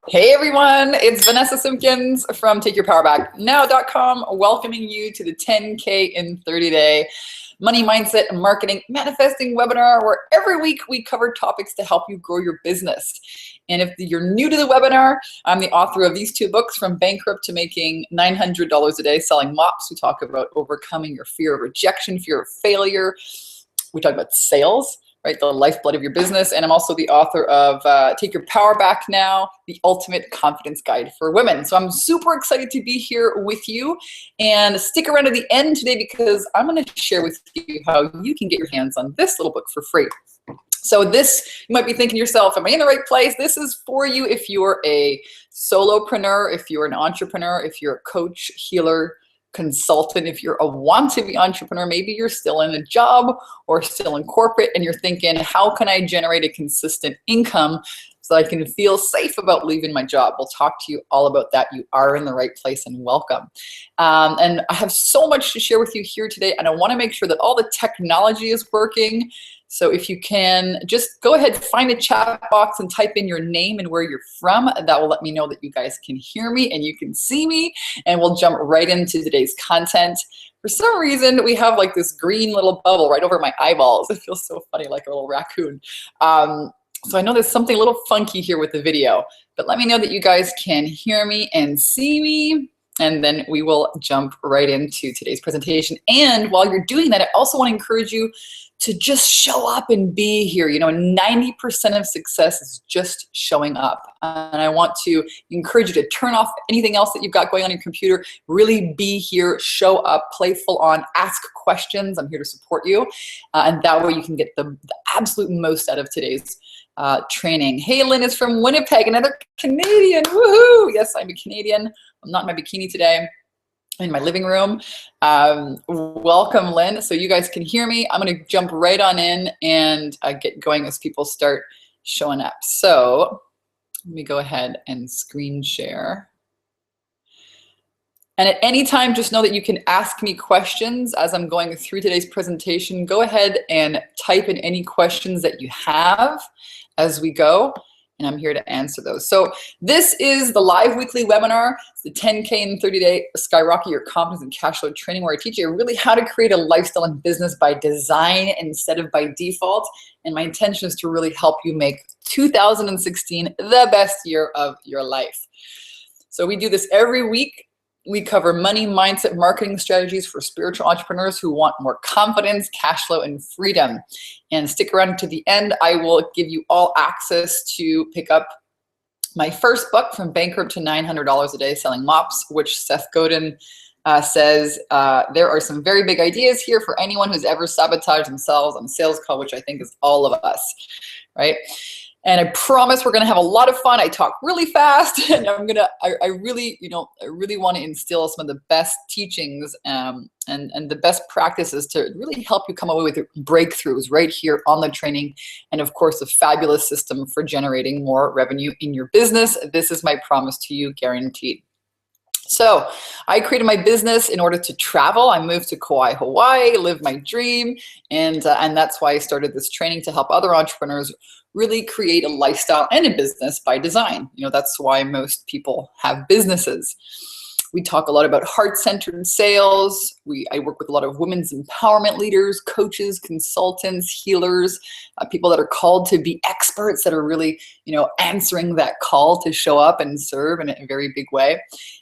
Hey everyone, it's Vanessa Simpkins from TakeYourPowerBackNow.com, welcoming you to the 10K in 30 Day Money Mindset and Marketing Manifesting webinar, where every week we cover topics to help you grow your business. And if you're new to the webinar, I'm the author of these two books, From Bankrupt to Making $900 a Day Selling Mops. We talk about overcoming your fear of rejection, fear of failure. We talk about sales, right? The lifeblood of your business. And I'm also the author of Take Your Power Back Now, the ultimate confidence guide for women. So I'm super excited to be here with you, and stick around to the end today because I'm going to share with you how you can get your hands on this little book for free. So this, you might be thinking to yourself, am I in the right place? This is for you if you're a solopreneur, if you're an entrepreneur, if you're a coach, healer, consultant, if you're a want-to-be entrepreneur, maybe you're still in a job or still in corporate and you're thinking, how can I generate a consistent income so I can feel safe about leaving my job? We'll talk to you all about that. You are in the right place, and welcome. And I have so much to share with you here today, and I want to make sure that all the technology is working. So if you can just go ahead, find a chat box and type in your name and where you're from. That will let me know that you guys can hear me and you can see me, and we'll jump right into today's content. For some reason, we have like this green little bubble right over my eyeballs. It feels so funny, like a little raccoon. So I know there's something a little funky here with the video, but let me know that you guys can hear me and see me, and then we will jump right into today's presentation. And while you're doing that, I also want to encourage you to just show up and be here. You know, 90% of success is just showing up. And I want to encourage you to turn off anything else that you've got going on your computer. Really be here, show up, play full on, ask questions. I'm here to support you. And that way you can get the absolute most out of today's training. Hey, Lynn is from Winnipeg, another Canadian. Woohoo! Yes, I'm a Canadian. I'm not in my bikini today, in my living room. Welcome, Lynn. So you guys can hear me. I'm going to jump right on in and get going as people start showing up. So let me go ahead and screen share. And at any time, just know that you can ask me questions as I'm going through today's presentation. Go ahead and type in any questions that you have as we go, and I'm here to answer those. So this is the live weekly webinar. It's the 10K in 30 Day Skyrocket Your Confidence and Cash Flow training, where I teach you really how to create a lifestyle and business by design instead of by default. And my intention is to really help you make 2016 the best year of your life. So we do this every week. We cover money, mindset, marketing strategies for spiritual entrepreneurs who want more confidence, cash flow, and freedom. And stick around to the end. I will give you all access to pick up my first book, From Bankrupt to $900 a Day Selling Mops, which Seth Godin says there are some very big ideas here for anyone who's ever sabotaged themselves on a sales call, which I think is all of us, right? And I promise we're gonna have a lot of fun. I talk really fast, and I really want to instill some of the best teachings and the best practices to really help you come away with breakthroughs right here on the training. And of course, a fabulous system for generating more revenue in your business. This is my promise to you, guaranteed. So I created my business in order to travel. I moved to Kauai, Hawaii, live my dream, and that's why I started this training, to help other entrepreneurs really create a lifestyle and a business by design. You know, that's why most people have businesses. We talk a lot about heart-centered sales. I work with a lot of women's empowerment leaders, coaches, consultants, healers, people that are called to be experts, that are really, answering that call to show up and serve in a very big way.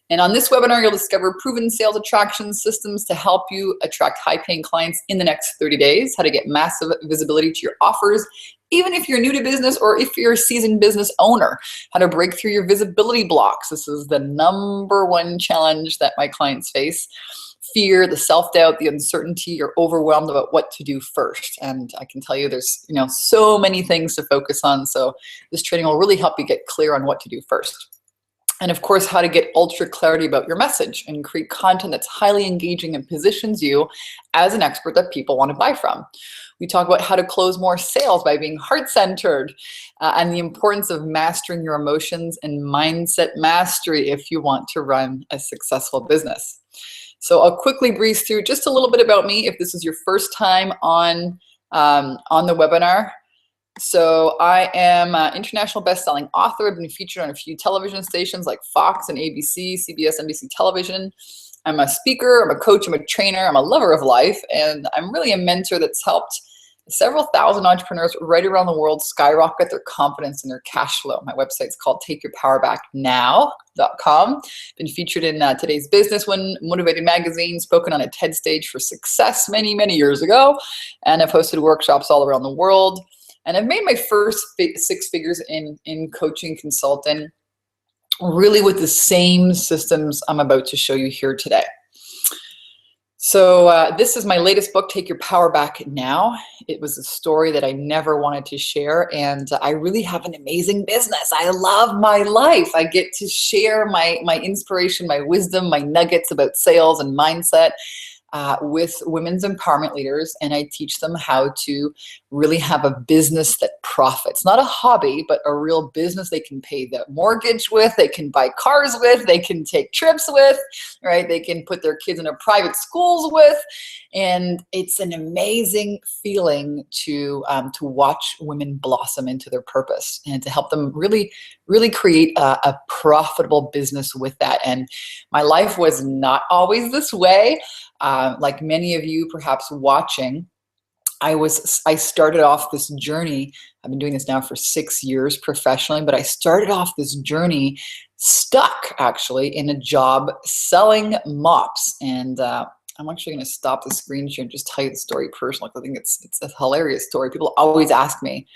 And on this webinar, you'll discover proven sales attraction systems to help you attract high-paying clients in the next 30 days, how to get massive visibility to your offers, even if you're new to business or if you're a seasoned business owner, how to break through your visibility blocks. This is the #1 challenge that my clients face. Fear, the self-doubt, the uncertainty, you're overwhelmed about what to do first. And I can tell you there's, so many things to focus on. So this training will really help you get clear on what to do first. And of course, how to get ultra clarity about your message and create content that's highly engaging and positions you as an expert that people want to buy from. We talk about how to close more sales by being heart-centered, and the importance of mastering your emotions and mindset mastery if you want to run a successful business. So I'll quickly breeze through just a little bit about me if this is your first time on the webinar. So I am an international best-selling author. I've been featured on a few television stations like Fox and ABC, CBS, NBC television. I'm a speaker, I'm a coach, I'm a trainer, I'm a lover of life, and I'm really a mentor that's helped several thousand entrepreneurs right around the world skyrocket their confidence and their cash flow. My website's called takeyourpowerbacknow.com. Been featured in Today's Business, One Motivated Magazine, spoken on a TED stage for success many, many years ago, and I've hosted workshops all around the world. And I've made my first 6 figures in coaching consulting, really with the same systems I'm about to show you here today. So this is my latest book, Take Your Power Back Now. It was a story that I never wanted to share, and I really have an amazing business. I love my life. I get to share my inspiration, my wisdom, my nuggets about sales and mindset with women's empowerment leaders, and I teach them how to really have a business that profits. Not a hobby, but a real business they can pay the mortgage with, they can buy cars with, they can take trips with, right? They can put their kids in a private schools with, and it's an amazing feeling to watch women blossom into their purpose and to help them really create a profitable business with that. And my life was not always this way. Like many of you perhaps watching, I started off this journey. I've been doing this now for 6 years professionally, but I started off this journey stuck actually in a job selling mops. And I'm actually going to stop the screen share and just tell you the story personally. I think it's a hilarious story. People always ask me.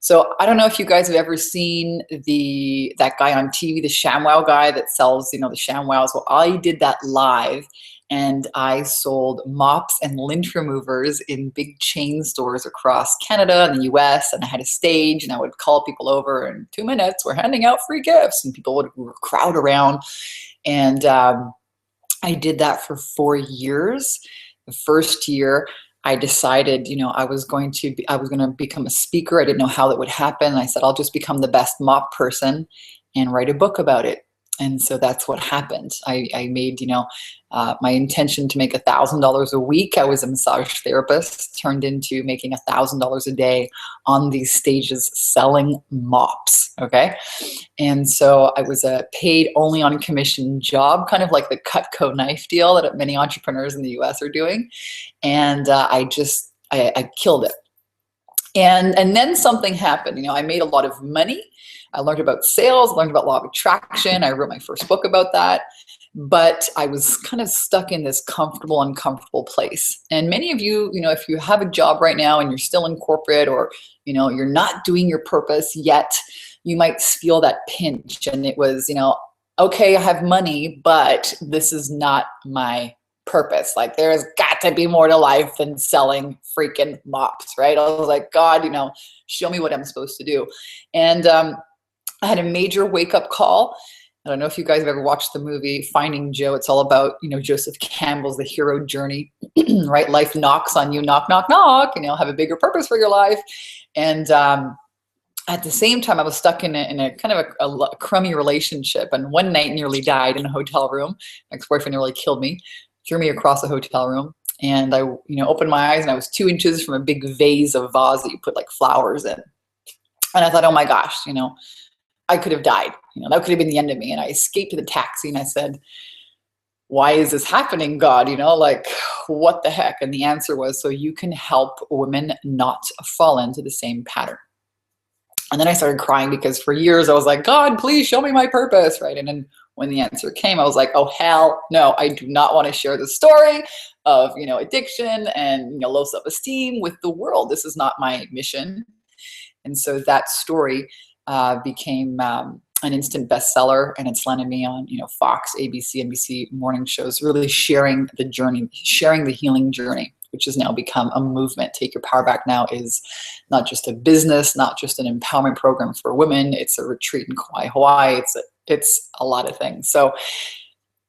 So I don't know if you guys have ever seen that guy on TV, the ShamWow guy that sells, the ShamWows. Well, I did that live, and I sold mops and lint removers in big chain stores across Canada and the US, and I had a stage, and I would call people over, in 2 minutes, we're handing out free gifts, and people would crowd around. And I did that for 4 years. The first year, I decided, I was going to become a speaker. I didn't know how that would happen. I said, I'll just become the best mop person and write a book about it. And so that's what happened. I made, my intention to make $1,000 a week. I was a massage therapist, turned into making $1,000 a day on these stages selling mops. Okay. And so I was a paid only on commission job, kind of like the Cutco knife deal that many entrepreneurs in the US are doing. And I killed it. And then something happened. I made a lot of money. I learned about sales, learned about law of attraction. I wrote my first book about that. But I was kind of stuck in this comfortable, uncomfortable place. And many of you, if you have a job right now and you're still in corporate, or, you're not doing your purpose yet, you might feel that pinch. And it was, okay, I have money, but this is not my purpose. Like, there's got to be more to life than selling freaking mops, right? I was like, God, show me what I'm supposed to do. And I had a major wake-up call. I don't know if you guys have ever watched the movie Finding Joe. It's all about, Joseph Campbell's The Hero Journey, right? Life knocks on you, knock, knock, knock, and you'll have a bigger purpose for your life. And at the same time, I was stuck in a kind of a crummy relationship. And one night nearly died in a hotel room. My ex-boyfriend nearly killed me, threw me across a hotel room. And I, opened my eyes, and I was 2 inches from a big vase of vase that you put like flowers in. And I thought, oh my gosh, I could have died. That could have been the end of me. And I escaped to the taxi, and I said, why is this happening, God? Like, what the heck? And the answer was, so you can help women not fall into the same pattern. And then I started crying, because for years I was like, God, please show me my purpose, right? And then when the answer came, I was like, oh, hell no, I do not want to share the story of, addiction and, low self-esteem with the world. This is not my mission. And so that story became an instant bestseller, and it's landed me on, Fox, ABC, NBC morning shows, really sharing the journey, sharing the healing journey, which has now become a movement. Take Your Power Back Now is not just a business, not just an empowerment program for women. It's a retreat in Kauai, Hawaii. It's a lot of things. So,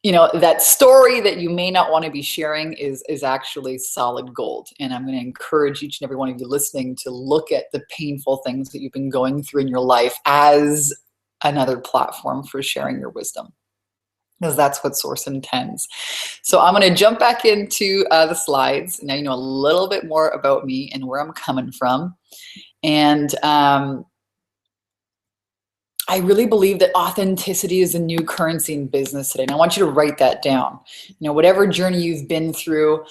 that story that you may not want to be sharing is actually solid gold. And I'm going to encourage each and every one of you listening to look at the painful things that you've been going through in your life as another platform for sharing your wisdom, because that's what Source intends. So I'm going to jump back into the slides. Now you know a little bit more about me and where I'm coming from. And I really believe that authenticity is a new currency in business today. And I want you to write that down. Whatever journey you've been through,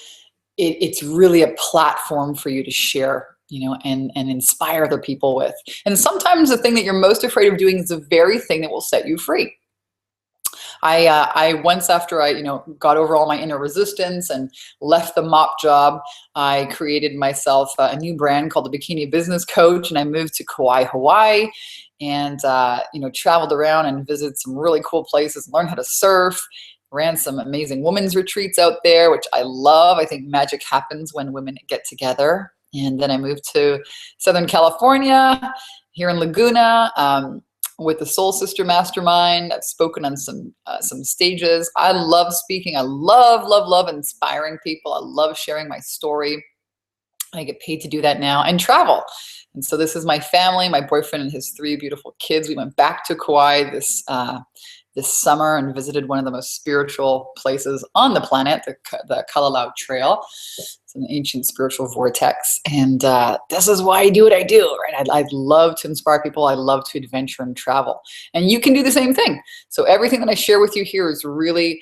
it's really a platform for you to share, and inspire other people with. And sometimes the thing that you're most afraid of doing is the very thing that will set you free. I once, after I, got over all my inner resistance and left the mop job, I created myself a new brand called the Bikini Business Coach, and I moved to Kauai, Hawaii, and traveled around and visited some really cool places, learned how to surf, ran some amazing women's retreats out there, which I love. I think magic happens when women get together. And then I moved to Southern California, here in Laguna, with the Soul Sister Mastermind. I've spoken on some stages. I love speaking. I love inspiring people. I love sharing my story. I get paid to do that now, and travel. And so this is my family, my boyfriend and his 3 beautiful kids. We went back to Kauai this summer and visited one of the most spiritual places on the planet, the Kalalau Trail. It's an ancient spiritual vortex. And this is why I do what I do, right? I love to inspire people. I love to adventure and travel. And you can do the same thing. So everything that I share with you here is really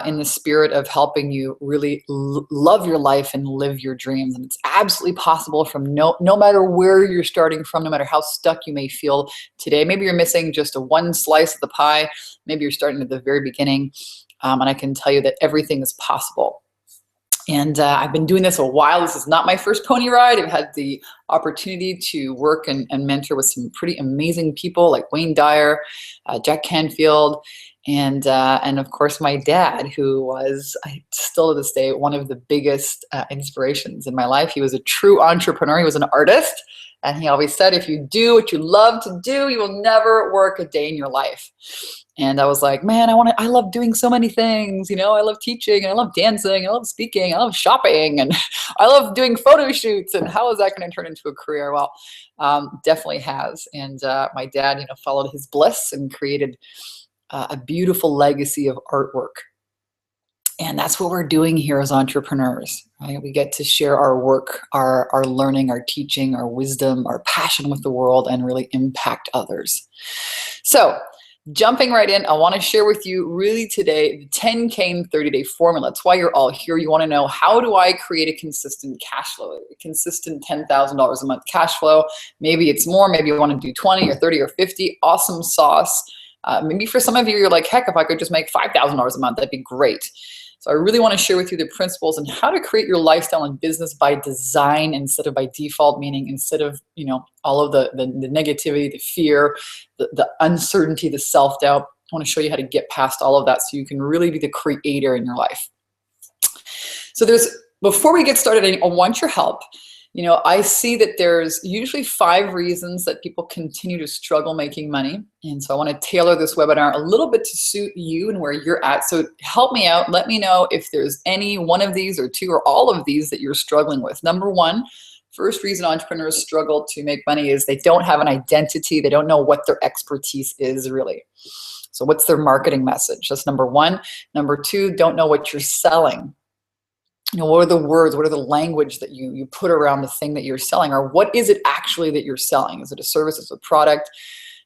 in the spirit of helping you really love your life and live your dreams. And it's absolutely possible from no matter where you're starting from, no matter how stuck you may feel today. Maybe you're missing just one slice of the pie. Maybe you're starting at the very beginning. And I can tell you that everything is possible. And I've been doing this a while. This is not my first pony ride. I've had the opportunity to work and mentor with some pretty amazing people like Wayne Dyer, Jack Canfield, and of course my dad, who was still to this day one of the biggest inspirations in my life. He was a true entrepreneur. He was an artist, and he always said, if you do what you love to do, you will never work a day in your life. And I was like, man, I love doing so many things. I love teaching, and I love dancing, and I love speaking, and I love shopping, and I love doing photo shoots. And how is that going to turn into a career? Well, definitely has. And my dad, followed his bliss and created a beautiful legacy of artwork. And that's what we're doing here as entrepreneurs, right? We get to share our work, our learning, our teaching, our wisdom, our passion with the world, and really impact others. So jumping right in, I want to share with you really today the 10K in 30-day formula. That's why you're all here. You want to know, how do I create a consistent cash flow, a consistent $10,000 a month cash flow? Maybe it's more, maybe you want to do 20 or 30 or 50, awesome sauce. Maybe for some of you, you're like, heck, if I could just make $5,000 a month, that'd be great. So I really want to share with you the principles and how to create your lifestyle and business by design instead of by default, meaning instead of, all of the negativity, the fear, the uncertainty, the self-doubt. I want to show you how to get past all of that so you can really be the creator in your life. So before we get started, I want your help. I see that there's usually 5 reasons that people continue to struggle making money. And so I want to tailor this webinar a little bit to suit you and where you're at. So help me out. Let me know if there's any one of these or 2 or all of these that you're struggling with. Number 1, first reason entrepreneurs struggle to make money is they don't have an identity. They don't know what their expertise is really. So what's their marketing message? That's number 1. Number 2, don't know what you're selling. What are the words, what are the language that you put around the thing that you're selling, or what is it actually that you're selling? Is it a service, is it a product?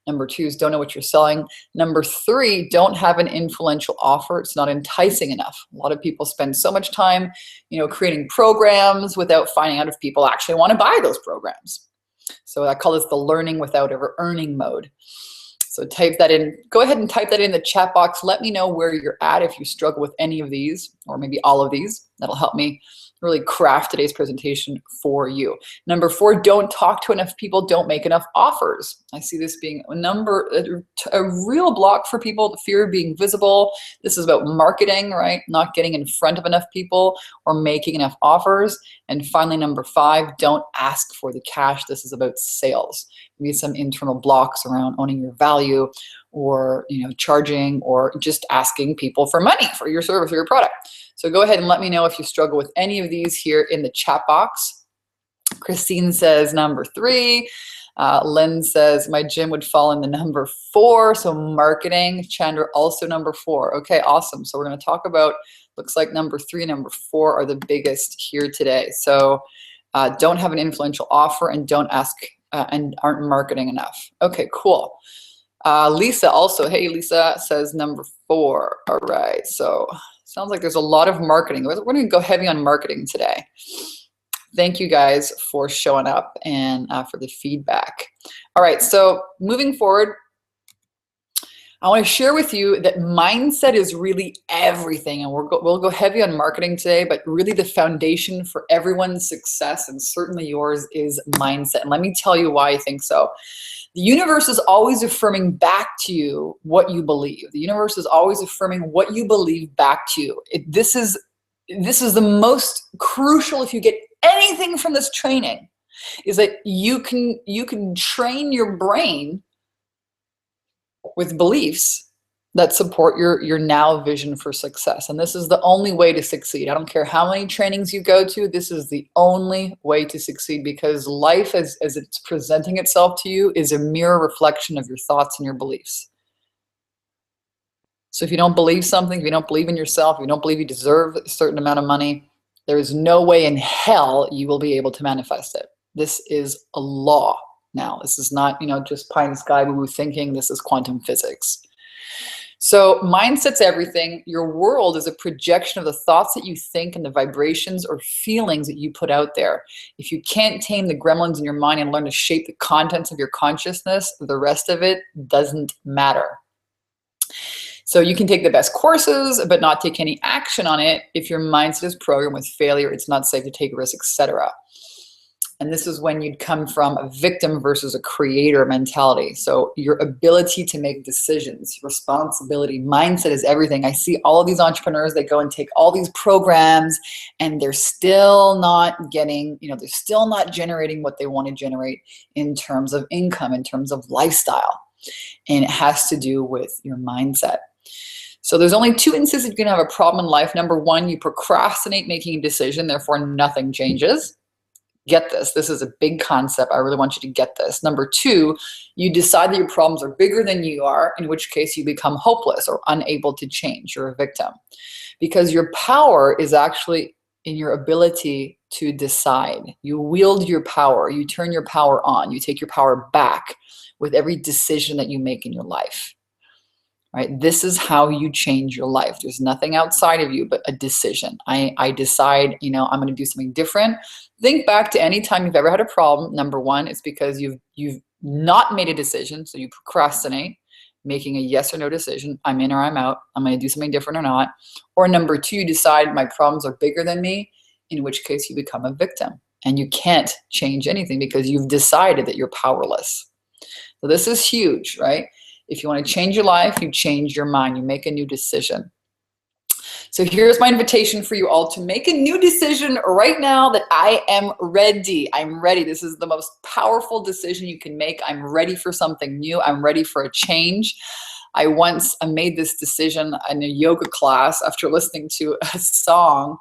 Number 2 is don't know what you're selling. Number 3, don't have an influential offer. It's not enticing enough. A lot of people spend so much time, creating programs without finding out if people actually want to buy those programs. So I call this the learning without ever earning mode. So type that in. Go ahead and type that in the chat box. Let me know where you're at if you struggle with any of these or maybe all of these. That'll help me really craft today's presentation for you. Number 4, don't talk to enough people, don't make enough offers. I see this being a real block for people, the fear of being visible. This is about marketing, right? Not getting in front of enough people or making enough offers. And finally, number 5, don't ask for the cash. This is about sales. Maybe some internal blocks around owning your value or charging or just asking people for money for your service or your product. So go ahead and let me know if you struggle with any of these here in the chat box. Christine says number 3. Lynn says my gym would fall in the number 4. So marketing. Chandra also number 4. Okay, awesome. So we're going to talk about, looks like number 3 and number 4 are the biggest here today. So don't have an influential offer and don't ask and aren't marketing enough. Okay, cool. Lisa also, hey, Lisa says number 4. All right, so sounds like there's a lot of marketing. We're going to go heavy on marketing today. Thank you guys for showing up and for the feedback. All right, so moving forward, I want to share with you that mindset is really everything, and we'll go heavy on marketing today, but really the foundation for everyone's success, and certainly yours, is mindset. And let me tell you why I think so. The universe is always affirming back to you what you believe. The universe is always affirming what you believe back to you. This is the most crucial. If you get anything from this training, is that you can train your brain with beliefs that support your now vision for success. And this is the only way to succeed. I don't care how many trainings you go to, this is the only way to succeed, because life as it's presenting itself to you is a mirror reflection of your thoughts and your beliefs. So if you don't believe something, if you don't believe in yourself, if you don't believe you deserve a certain amount of money, there is no way in hell you will be able to manifest it. This is a law. Now, this is not, just pie in the sky woo-woo thinking. This is quantum physics. So mindset's everything. Your world is a projection of the thoughts that you think and the vibrations or feelings that you put out there. If you can't tame the gremlins in your mind and learn to shape the contents of your consciousness, the rest of it doesn't matter. So you can take the best courses, but not take any action on it if your mindset is programmed with failure, it's not safe to take risks, etc. And this is when you'd come from a victim versus a creator mentality. So your ability to make decisions, responsibility, mindset is everything. I see all of these entrepreneurs, they go and take all these programs and they're still not getting, they're still not generating what they want to generate in terms of income, in terms of lifestyle. And it has to do with your mindset. So there's only 2 instances you can have a problem in life. Number 1, you procrastinate making a decision, therefore nothing changes. Get this. This is a big concept. I really want you to get this. Number 2, you decide that your problems are bigger than you are, in which case you become hopeless or unable to change. You're a victim. Because your power is actually in your ability to decide. You wield your power. You turn your power on. You take your power back with every decision that you make in your life. Right? This is how you change your life. There's nothing outside of you but a decision. I decide, I'm going to do something different. Think back to any time you've ever had a problem. Number 1, it's because you've not made a decision. So you procrastinate, making a yes or no decision. I'm in or I'm out. I'm going to do something different or not. Or number 2, you decide my problems are bigger than me, in which case you become a victim. And you can't change anything because you've decided that you're powerless. So this is huge, right? If you want to change your life, you change your mind. You make a new decision. So here's my invitation for you all to make a new decision right now that I am ready. I'm ready. This is the most powerful decision you can make. I'm ready for something new. I'm ready for a change. I once made this decision in a yoga class after listening to a song.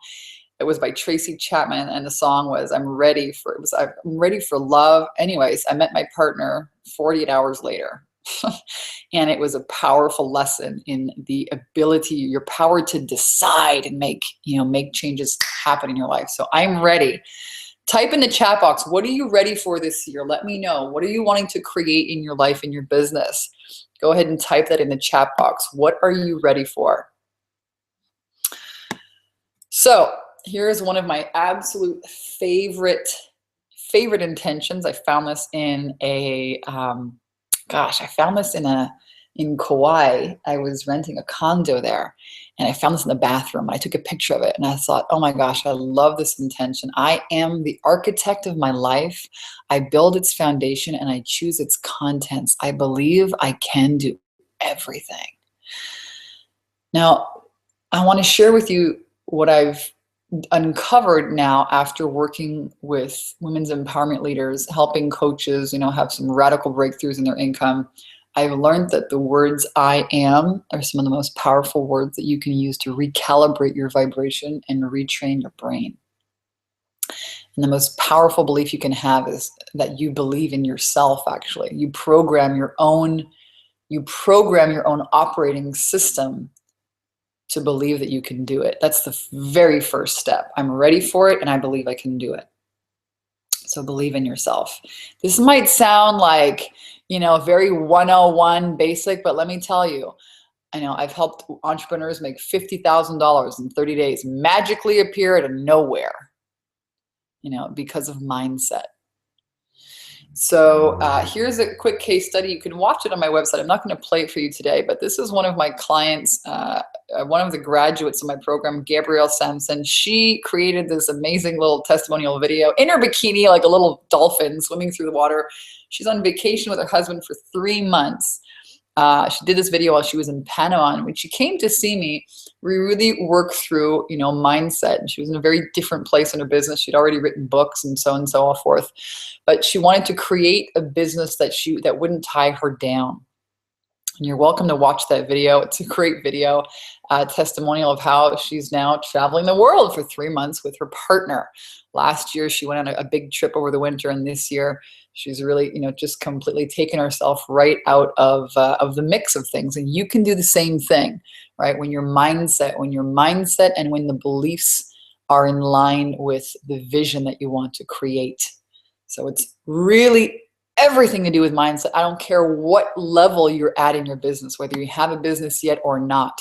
It was by Tracy Chapman, and the song was, I'm ready for love. Anyways, I met my partner 48 hours later. And it was a powerful lesson in the ability, your power to decide and make changes happen in your life. So I'm ready. Type in the chat box, what are you ready for this year? Let me know. What are you wanting to create in your life, in your business? Go ahead and type that in the chat box. What are you ready for? So here's one of my absolute favorite intentions. I found this in in Kauai. I was renting a condo there, and I found this in the bathroom. I took a picture of it, and I thought, oh my gosh, I love this intention. I am the architect of my life. I build its foundation, and I choose its contents. I believe I can do everything. Now, I want to share with you what I've uncovered now after working with women's empowerment leaders, helping coaches, have some radical breakthroughs in their income. I've learned that the words I am are some of the most powerful words that you can use to recalibrate your vibration and retrain your brain. And the most powerful belief you can have is that you believe in yourself, actually. You program your own operating system to believe that you can do it. That's the very first step. I'm ready for it, and I believe I can do it. So believe in yourself. This might sound like, very 101 basic, but let me tell you, I know I've helped entrepreneurs make $50,000 in 30 days, magically appear out of nowhere, because of mindset. So here's a quick case study. You can watch it on my website. I'm not going to play it for you today, but this is one of my clients, one of the graduates of my program, Gabrielle Sampson. She created this amazing little testimonial video in her bikini, like a little dolphin swimming through the water. She's on vacation with her husband for 3 months. She did this video while she was in Panama, and when she came to see me, we really worked through, mindset. And she was in a very different place in her business. She'd already written books and so forth, but she wanted to create a business that wouldn't tie her down. And you're welcome to watch that video. It's a great video, testimonial of how she's now traveling the world for 3 months with her partner. Last year, she went on a big trip over the winter, and this year, she's really, just completely taken herself right out of the mix of things. And you can do the same thing, right? When your mindset and when the beliefs are in line with the vision that you want to create. So it's really everything to do with mindset. I don't care what level you're at in your business, whether you have a business yet or not.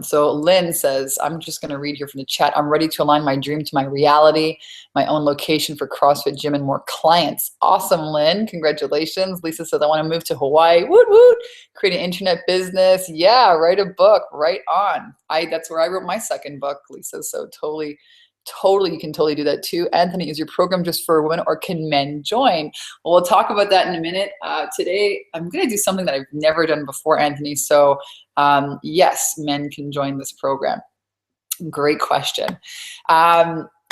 So Lynn says, I'm just going to read here from the chat. I'm ready to align my dream to my reality, my own location for CrossFit gym and more clients. Awesome, Lynn. Congratulations. Lisa says, I want to move to Hawaii. Woot, woot. Create an internet business. Yeah, write a book. Right on. That's where I wrote my second book, Lisa. So totally, you can totally do that too. Anthony, is your program just for women or can men join? Well, we'll talk about that in a minute. Today, I'm going to do something that I've never done before, Anthony. So yes, men can join this program. Great question.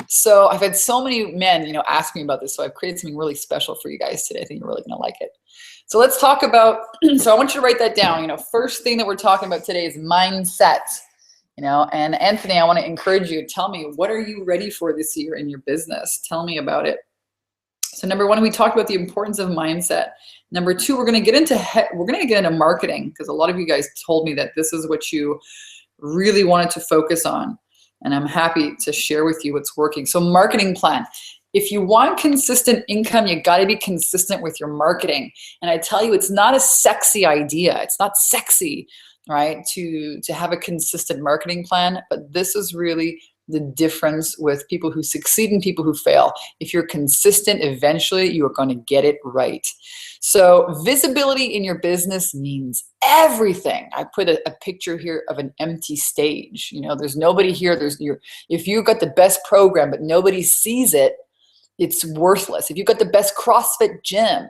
So I've had so many men, ask me about this. So I've created something really special for you guys today. I think you're really going to like it. So let's talk about, so I want you to write that down. First thing that we're talking about today is mindset. And Anthony, I want to encourage you. Tell me, what are you ready for this year in your business? Tell me about it. So number one, we talked about the importance of mindset. Number two, we're going to get into marketing, because a lot of you guys told me that this is what you really wanted to focus on. And I'm happy to share with you what's working. So marketing plan. If you want consistent income, you got to be consistent with your marketing. And I tell you, it's not a sexy idea. It's not sexy, right, to have a consistent marketing plan, but this is really the difference with people who succeed and people who fail. If you're consistent, eventually you are going to get it right. So visibility in your business means everything. I put a picture here of an empty stage. There's nobody here. If you've got the best program but nobody sees it, it's worthless. If you've got the best CrossFit gym,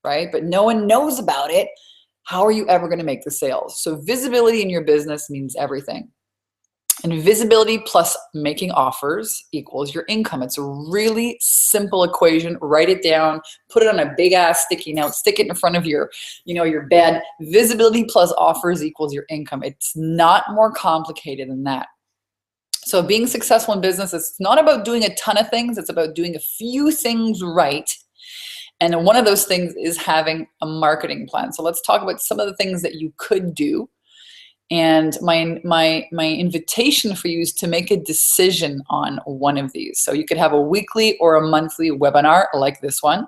right, but no one knows about it, how are you ever going to make the sales? So visibility in your business means everything. And visibility plus making offers equals your income. It's a really simple equation. Write it down, put it on a big ass sticky note, stick it in front of your bed. Visibility plus offers equals your income. It's not more complicated than that. So being successful in business, it's not about doing a ton of things. It's about doing a few things right. And one of those things is having a marketing plan. So let's talk about some of the things that you could do. And my invitation for you is to make a decision on one of these. So you could have a weekly or a monthly webinar like this one.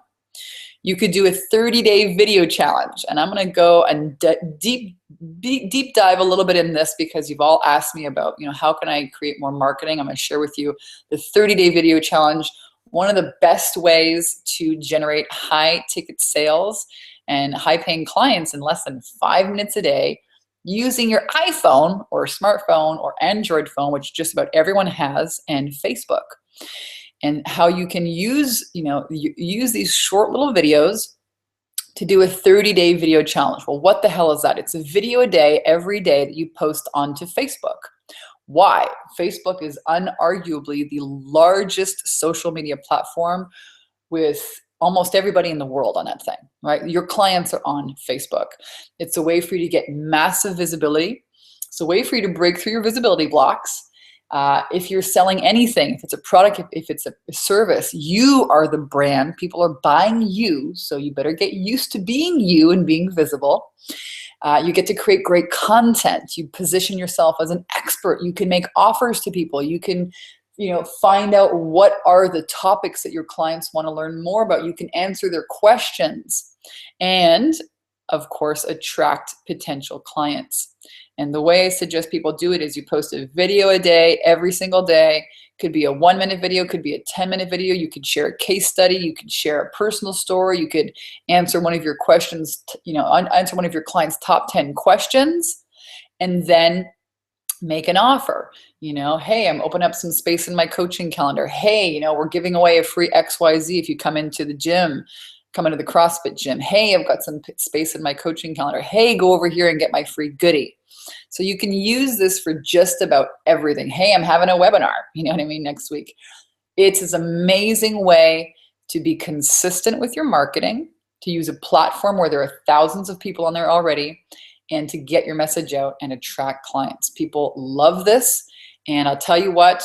You could do a 30-day video challenge. And I'm going to go and deep dive a little bit in this, because you've all asked me about, how can I create more marketing? I'm going to share with you the 30-day video challenge. One of the best ways to generate high ticket sales and high paying clients in less than 5 minutes a day using your iPhone or smartphone or Android phone, which just about everyone has, and Facebook. And how you can use these short little videos to do a 30-day video challenge. Well, what the hell is that? It's a video a day, every day, that you post onto Facebook. Why? Facebook is unarguably the largest social media platform with almost everybody in the world on that thing, right? Your clients are on Facebook. It's a way for you to get massive visibility. It's a way for you to break through your visibility blocks. If you're selling anything, if it's a product, if it's a service, you are the brand. People are buying you, so you better get used to being you and being visible. You get to create great content. You position yourself as an expert. You can make offers to people. You can find out what are the topics that your clients want to learn more about. You can answer their questions and, of course, attract potential clients. And the way I suggest people do it is you post a video a day, every single day. Could be a 1-minute video, could be a 10-minute video. You could share a case study. You could share a personal story. You could answer one of your questions, answer one of your clients' top 10 questions, and then make an offer. Hey, I'm opening up some space in my coaching calendar. Hey, we're giving away a free XYZ if you come into the gym, come into the CrossFit gym. Hey, I've got some space in my coaching calendar. Hey, go over here and get my free goodie. So you can use this for just about everything. Hey, I'm having a webinar, next week. It's this amazing way to be consistent with your marketing, to use a platform where there are thousands of people on there already, and to get your message out and attract clients. People love this. And I'll tell you what,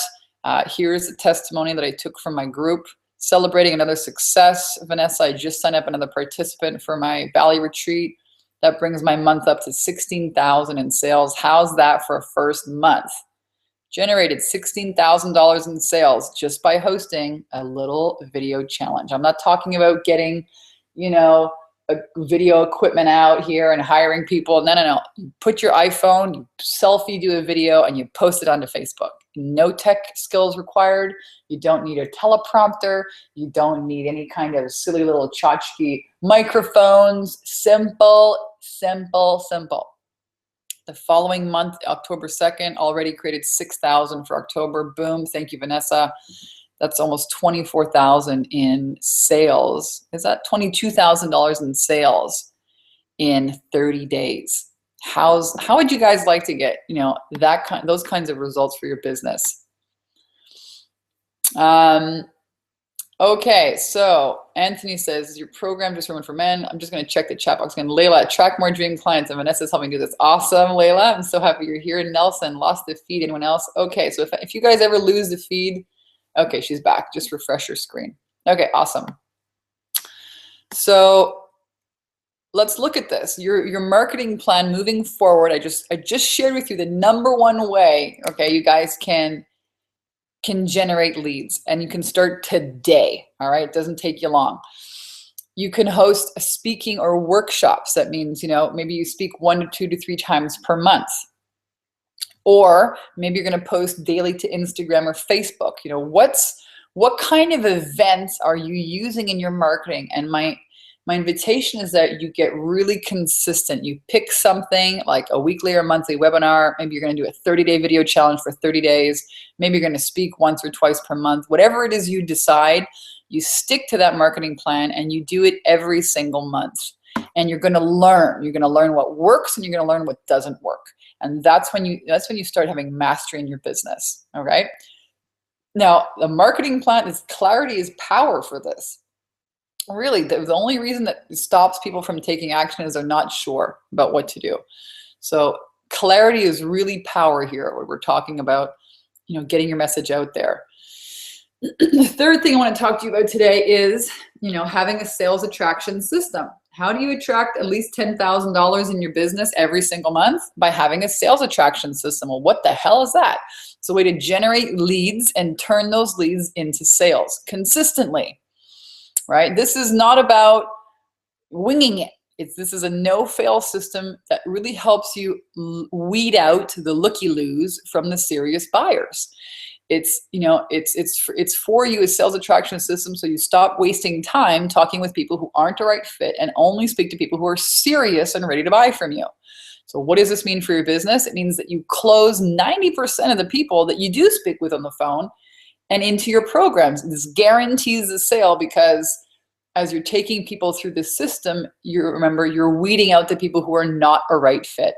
here's a testimony that I took from my group celebrating another success. Vanessa, I just signed up another participant for my Valley retreat. That brings my month up to $16,000 in sales. How's that for a first month? Generated $16,000 in sales just by hosting a little video challenge. I'm not talking about getting, a video equipment out here and hiring people. No. You put your iPhone, you selfie, do a video, and you post it onto Facebook. No tech skills required. You don't need a teleprompter. You don't need any kind of silly little tchotchke microphones. Simple, simple, simple. The following month, October 2nd, already created 6,000 for October. Boom. Thank you, Vanessa. That's almost 24,000 in sales. Is that $22,000 in sales in 30 days? How would you guys like to get, those kinds of results for your business? Okay, so Anthony says, is your program just for men? I'm just going to check the chat box again. Layla, attract more dream clients, and Vanessa's helping do this. Awesome, Layla. I'm so happy you're here. Nelson, lost the feed. Anyone else? Okay, so if you guys ever lose the feed, okay, she's back. Just refresh your screen. Okay, awesome. So let's look at this. Your marketing plan moving forward. I just shared with you the #1 way, okay, you guys can generate leads, and you can start today, all right? It doesn't take you long. You can host a speaking or workshops. That means, maybe you speak 1 to 2 to 3 times per month. Or maybe you're going to post daily to Instagram or Facebook. What kind of events are you using in your marketing? And my invitation is that you get really consistent. You pick something like a weekly or monthly webinar. Maybe you're going to do a 30-day video challenge for 30 days. Maybe you're going to speak once or twice per month. Whatever it is you decide, you stick to that marketing plan and you do it every single month. And you're going to learn. You're going to learn what works and you're going to learn what doesn't work. And that's when you start having mastery in your business. All right. Now, the marketing plan clarity is power for this. Really, the only reason that stops people from taking action is they're not sure about what to do. So clarity is really power here. What we're talking about, getting your message out there. The third thing I want to talk to you about today is, having a sales attraction system. How do you attract at least $10,000 in your business every single month? By having a sales attraction system. Well, what the hell is that? It's a way to generate leads and turn those leads into sales consistently, right? This is not about winging it. This is a no-fail system that really helps you weed out the looky-loos from the serious buyers. It's for you a sales attraction system, so you stop wasting time talking with people who aren't a right fit and only speak to people who are serious and ready to buy from you. So what does this mean for your business? It means that you close 90% of the people that you do speak with on the phone and into your programs. This guarantees the sale because as you're taking people through the system, remember you're weeding out the people who are not a right fit.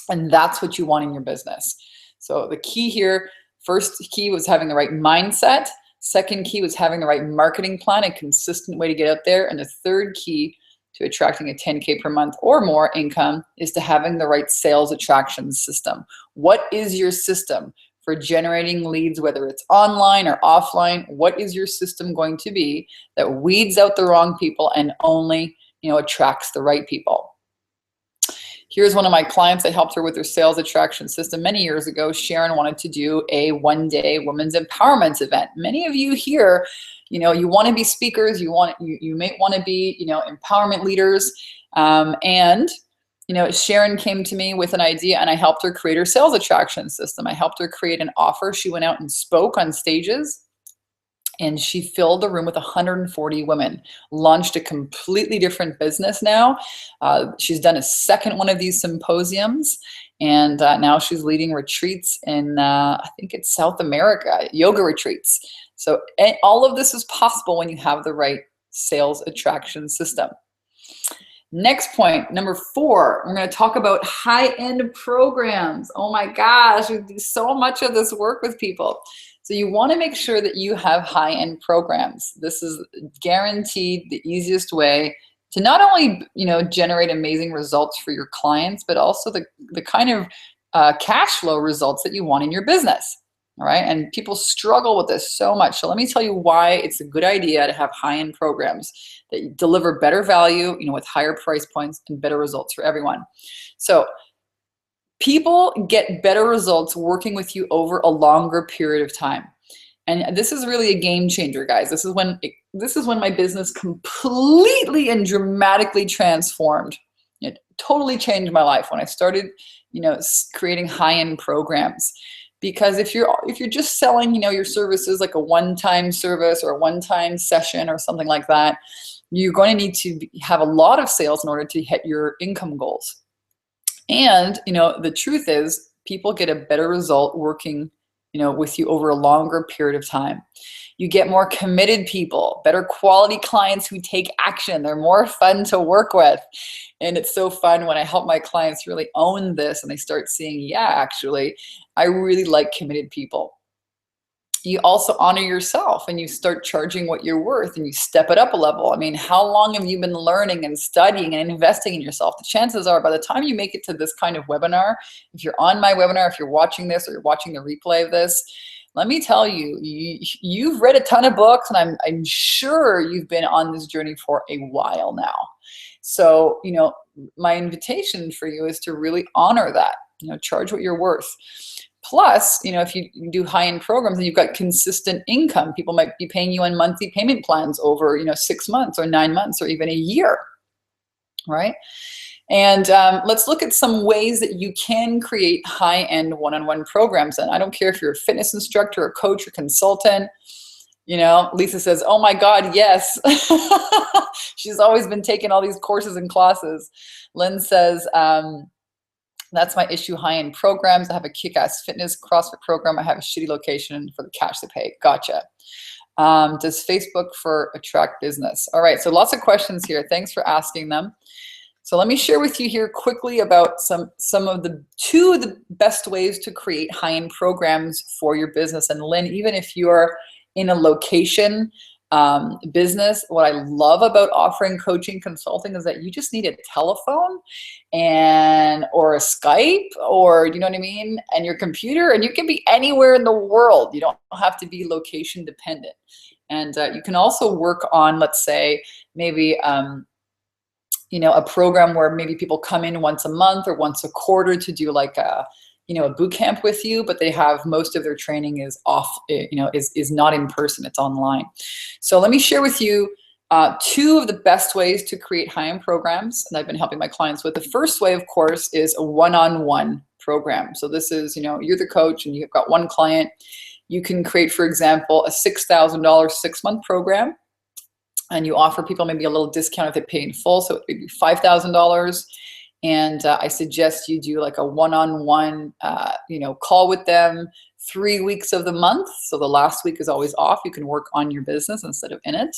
And that's what you want in your business. So the key here, first key was having the right mindset. Second key was having the right marketing plan, a consistent way to get out there. And the third key to attracting a 10K per month or more income is to having the right sales attraction system. What is your system for generating leads, whether it's online or offline? What is your system going to be that weeds out the wrong people and only, attracts the right people? Here's one of my clients. I helped her with her sales attraction system many years ago. Sharon wanted to do a one-day women's empowerment event. Many of you here, you know, you want to be speakers. You may want to be, you know, empowerment leaders. And you know, Sharon came to me with an idea, and I helped her create her sales attraction system. I helped her create an offer. She went out and spoke on stages, and she filled the room with 140 women, launched a completely different business now. She's done a second one of these symposiums, and now she's leading retreats in, I think it's South America, yoga retreats. So all of this is possible when you have the right sales attraction system. Next point, number 4, we're going to talk about high-end programs. Oh my gosh, we do so much of this work with people. So you want to make sure that you have high-end programs. This is guaranteed the easiest way to not only, you know, generate amazing results for your clients, but also the kind of cash flow results that you want in your business. All right, and people struggle with this so much. So let me tell you why it's a good idea to have high-end programs that deliver better value, you know, with higher price points and better results for everyone. So people get better results working with you over a longer period of time. And this is really a game changer, guys. This is when my business completely and dramatically transformed. It totally changed my life when I started, you know, creating high-end programs. Because if you're just selling, you know, your services like a one-time service or a one-time session or something like that, you're going to need to have a lot of sales in order to hit your income goals. And, you know, the truth is people get a better result working, you know, with you over a longer period of time. You get more committed people, better quality clients who take action. They're more fun to work with. And it's so fun when I help my clients really own this and they start seeing, yeah, actually, I really like committed people. You also honor yourself and you start charging what you're worth and you step it up a level. I mean, how long have you been learning and studying and investing in yourself? The chances are by the time you make it to this kind of webinar, if you're on my webinar, if you're watching this or you're watching the replay of this, let me tell you, you've read a ton of books and I'm sure you've been on this journey for a while now. So, you know, my invitation for you is to really honor that, you know, charge what you're worth. Plus, you know, if you do high-end programs and you've got consistent income, people might be paying you on monthly payment plans over, you know, 6 months or 9 months or even a year, right? And let's look at some ways that you can create high-end one-on-one programs. And I don't care if you're a fitness instructor, a coach, or consultant. You know, Lisa says, oh my God, yes. She's always been taking all these courses and classes. Lynn says, that's my issue, high-end programs. I have a kick-ass fitness CrossFit program. I have a shitty location for the cash to pay. Gotcha. Does Facebook for attract business? All right, so lots of questions here. Thanks for asking them. So let me share with you here quickly about some of the 2 of the best ways to create high-end programs for your business. And Lynn, even if you're in a location business, what I love about offering coaching consulting is that you just need a telephone or a Skype or, you know what I mean, and your computer, and you can be anywhere in the world. You don't have to be location dependent. And you can also work on, let's say, maybe you know, a program where maybe people come in once a month or once a quarter to do like a, you know, a boot camp with you, but they have most of their training is off, you know, is not in person, it's online. So let me share with you 2 of the best ways to create high-end programs that I've been helping my clients with. The first way, of course, is a one-on-one program. So this is, you know, you're the coach and you've got one client. You can create, for example, a $6,000 6-month program, and you offer people maybe a little discount if they pay in full, so it would be $5,000. And I suggest you do like a one-on-one, you know, call with them 3 weeks of the month. So the last week is always off. You can work on your business instead of in it.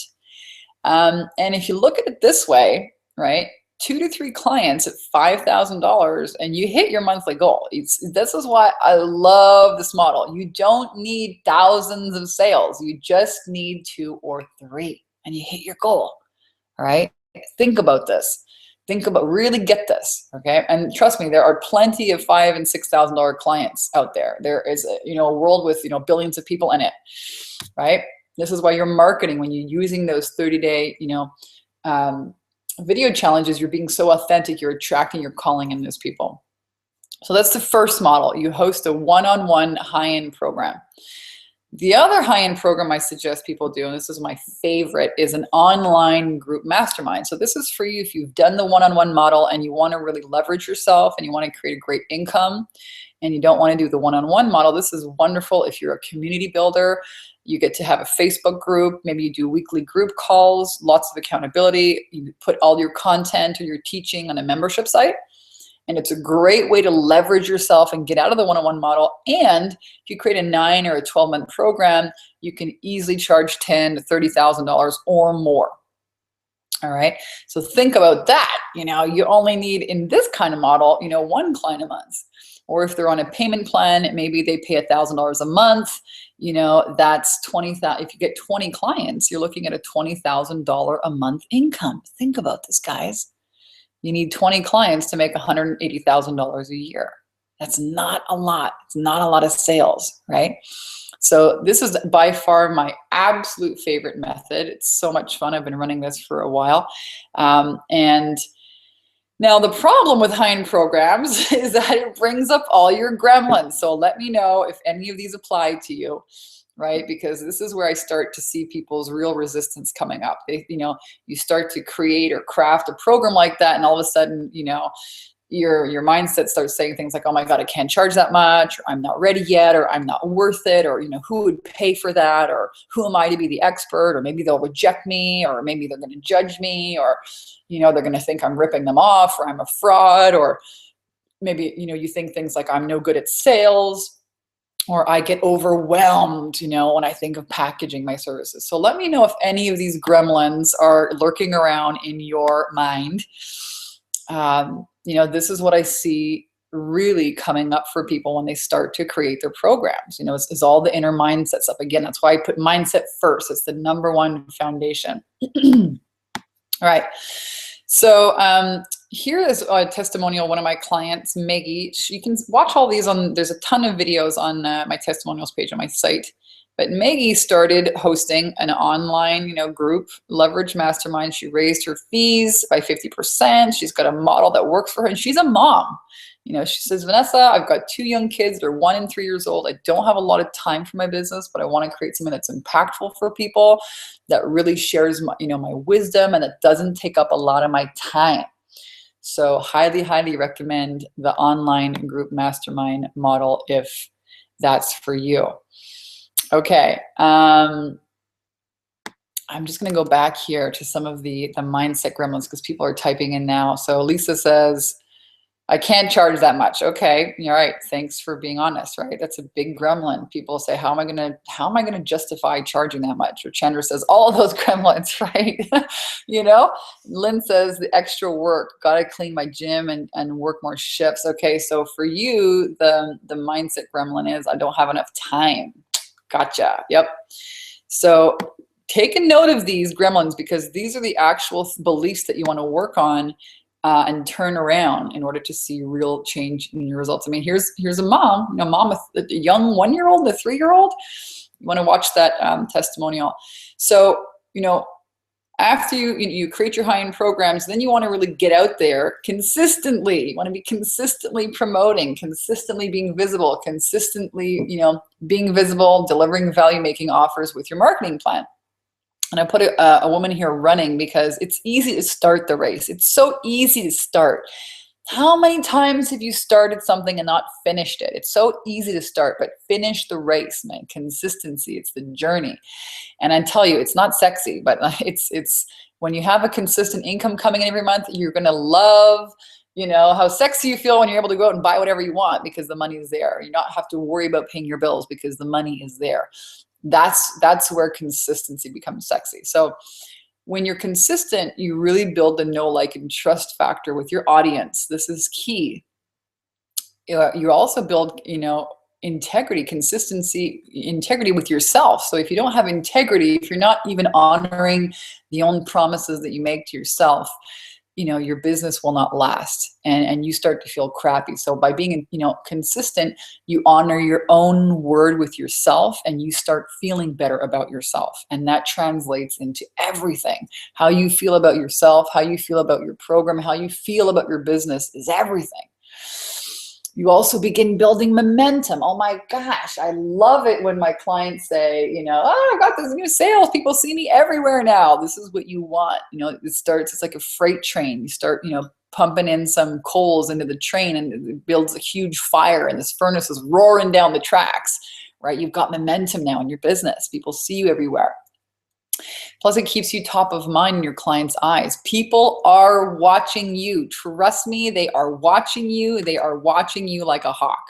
And if you look at it this way, right, 2 to 3 clients at $5,000 and you hit your monthly goal. This is why I love this model. You don't need thousands of sales. You just need 2 or 3 and you hit your goal, all right? Think about this. Really get this, okay? And trust me, there are plenty of $5,000 and $6,000 clients out there. There is a, you know, a world with, you know, billions of people in it, right? This is why you're marketing when you're using those 30-day, you know, Video challenges, you're being so authentic, you're attracting, you're calling in those people. So that's the first model. You host a one-on-one high-end program. The other high-end program I suggest people do, and this is my favorite, is an online group mastermind. So this is for you if you've done the one-on-one model and you want to really leverage yourself and you want to create a great income and you don't want to do the one-on-one model. This is wonderful if you're a community builder. You get to have a Facebook group. Maybe you do weekly group calls, lots of accountability. You put all your content or your teaching on a membership site. And it's a great way to leverage yourself and get out of the one-on-one model. And if you create a 9 or a 12-month program, you can easily charge $10,000 to $30,000 or more. All right. So think about that. You know, you only need in this kind of model, you know, 1 client a month. Or if they're on a payment plan, maybe they pay $1,000 a month. You know, that's 20,000. If you get 20 clients, you're looking at a $20,000 a month income. Think about this, guys. You need 20 clients to make $180,000 a year. That's not a lot. It's not a lot of sales, right? So this is by far my absolute favorite method. It's so much fun. I've been running this for a while. And now the problem with high-end programs is that it brings up all your gremlins. So let me know if any of these apply to you. Right? Because this is where I start to see people's real resistance coming up. They, you know, you start to create or craft a program like that, and all of a sudden, you know, your mindset starts saying things like, oh my God, I can't charge that much, or I'm not ready yet, or I'm not worth it, or, you know, who would pay for that, or who am I to be the expert, or maybe they'll reject me, or maybe they're going to judge me, or, you know, they're going to think I'm ripping them off, or I'm a fraud, or maybe, you know, you think things like I'm no good at sales, or I get overwhelmed, you know, when I think of packaging my services. So let me know if any of these gremlins are lurking around in your mind. You know, this is what I see really coming up for people when they start to create their programs. You know, it's all the inner mindset stuff. Again, that's why I put mindset first. It's the #1 foundation. All right. So here is a testimonial, one of my clients, Maggie. You can watch all these on, there's a ton of videos on my testimonials page on my site. But Maggie started hosting an online, you know, group leverage mastermind. She raised her fees by 50%. She's got a model that works for her, and she's a mom. You know, she says, Vanessa, I've got 2 young kids. They're 1 and 3 years old. I don't have a lot of time for my business, but I want to create something that's impactful for people, that really shares my, you know, my wisdom, and that doesn't take up a lot of my time. So highly, highly recommend the online group mastermind model if that's for you. Okay. I'm just going to go back here to some of the mindset gremlins because people are typing in now. So Lisa says, I can't charge that much. Okay, all right. Thanks for being honest. Right, that's a big gremlin. People say, how am I gonna justify charging that much? Or Chandra says, all of those gremlins, right? You know. Lynn says the extra work. Got to clean my gym and work more shifts. Okay, so for you, the mindset gremlin is I don't have enough time. Gotcha. Yep. So take a note of these gremlins because these are the actual beliefs that you want to work on. And turn around in order to see real change in your results. I mean, here's a mom, you know, mom with a young 1-year-old, a 3-year-old. You want to watch that testimonial. So, you know, after you create your high-end programs, then you want to really get out there consistently. You want to be consistently promoting, consistently being visible, consistently, you know, being visible, delivering value-making offers with your marketing plan. And I put a woman here running because it's easy to start the race. It's so easy to start. How many times have you started something and not finished it? It's so easy to start, but finish the race, man. Consistency, it's the journey. And I tell you, it's not sexy, but it's when you have a consistent income coming in every month, you're gonna love, you know, how sexy you feel when you're able to go out and buy whatever you want because the money is there. You don't have to worry about paying your bills because the money is there. That's where consistency becomes sexy. So when you're consistent, you really build the know, like, and trust factor with your audience. This is key. You also build, you know, integrity, consistency, integrity with yourself. So if you don't have integrity, if you're not even honoring the own promises that you make to yourself, your business will not last, and you start to feel crappy. So by being, consistent, you honor your own word with yourself, and you start feeling better about yourself. And that translates into everything. How you feel about yourself, how you feel about your program, how you feel about your business is everything. You also begin building momentum. Oh my gosh, I love it when my clients say, oh, I got this new sales. People see me everywhere now. This is what you want. It's like a freight train. You start, pumping in some coals into the train, and it builds a huge fire, and this furnace is roaring down the tracks, right? You've got momentum now in your business. People see you everywhere. Plus, it keeps you top of mind in your clients' eyes. People are watching you. Trust me, they are watching you. They are watching you like a hawk,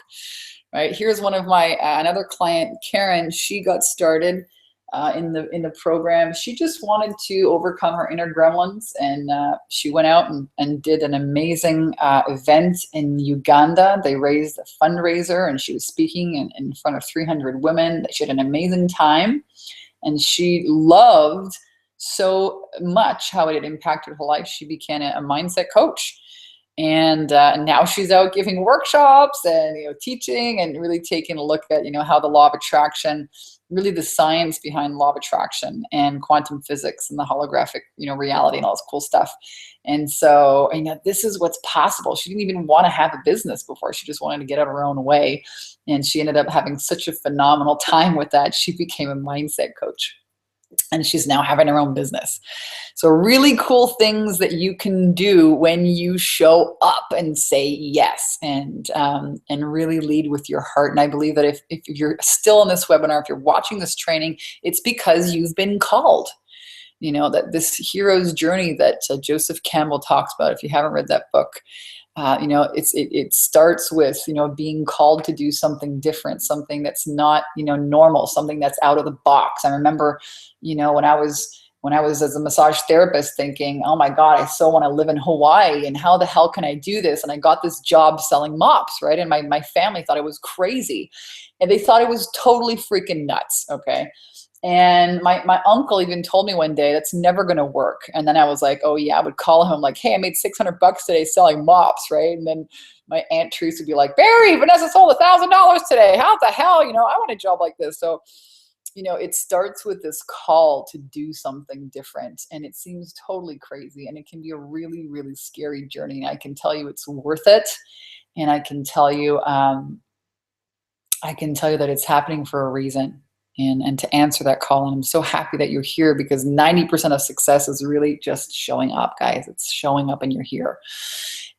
right? Here's one of my, another client, Karen. She got started in the program. She just wanted to overcome her inner gremlins, and she went out and did an amazing event in Uganda. They raised a fundraiser, and she was speaking in front of 300 women. She had an amazing time. And she loved so much how it had impacted her life. She became a mindset coach. And now she's out giving workshops and teaching, and really taking a look at how the law of attraction, really the science behind law of attraction and quantum physics and the holographic reality and all this cool stuff. And so this is what's possible. She didn't even want to have a business before. She just wanted to get out of her own way. And she ended up having such a phenomenal time with that. She became a mindset coach, and she's now having her own business. So really cool things that you can do when you show up and say yes, and really lead with your heart. And I believe that if you're still in this webinar, if you're watching this training, it's because you've been called. That this hero's journey that Joseph Campbell talks about, if you haven't read that book, it starts with, being called to do something different, something that's not, normal, something that's out of the box. I remember, when I was as a massage therapist thinking, oh my God, I so want to live in Hawaii, and how the hell can I do this? And I got this job selling mops, right? And my family thought it was crazy, and they thought it was totally freaking nuts. Okay. And my uncle even told me one day, that's never going to work. And then I was like, oh yeah, I would call him like, hey, I made $600 today selling mops, right? And then my Aunt Teresa would be like, Barry, Vanessa sold $1,000 today. How the hell, I want a job like this. So, it starts with this call to do something different, and it seems totally crazy, and it can be a really, really scary journey. I can tell you it's worth it. And I can tell you that it's happening for a reason. And to answer that call. And I'm so happy that you're here, because 90% of success is really just showing up, guys. It's showing up and you're here.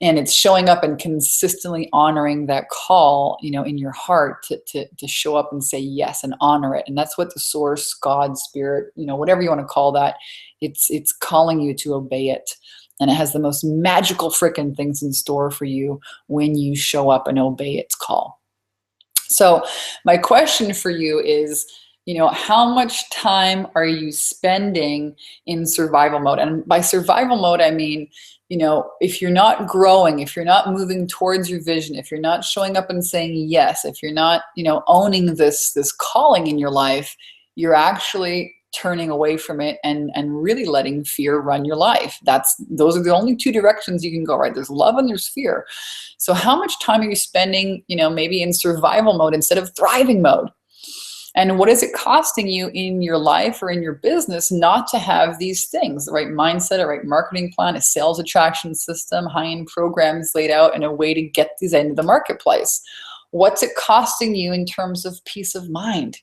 And it's showing up and consistently honoring that call, in your heart to show up and say yes and honor it. And that's what the source, God, spirit, whatever you want to call that, it's calling you to obey it. And it has the most magical freaking things in store for you when you show up and obey its call. So my question for you is, how much time are you spending in survival mode? And by survival mode, I mean, if you're not growing, if you're not moving towards your vision, if you're not showing up and saying yes, if you're not, owning this calling in your life, you're actually turning away from it and really letting fear run your life. Those are the only two directions you can go, right? There's love and there's fear. So how much time are you spending, maybe in survival mode instead of thriving mode? And what is it costing you in your life or in your business not to have these things, the right mindset, a right marketing plan, a sales attraction system, high-end programs laid out, and a way to get these into the marketplace? What's it costing you in terms of peace of mind,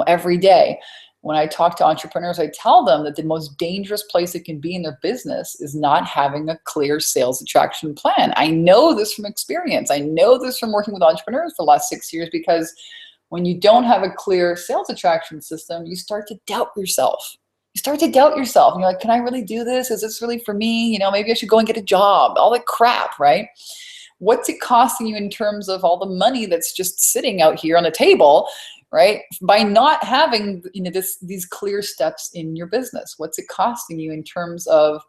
every day? When I talk to entrepreneurs, I tell them that the most dangerous place it can be in their business is not having a clear sales attraction plan. I know this from experience. I know this from working with entrepreneurs for the last 6 years, because when you don't have a clear sales attraction system, you start to doubt yourself. You start to doubt yourself. And you're like, can I really do this? Is this really for me? Maybe I should go and get a job. All that crap, right? What's it costing you in terms of all the money that's just sitting out here on the table, right? By not having these clear steps in your business? What's it costing you in terms of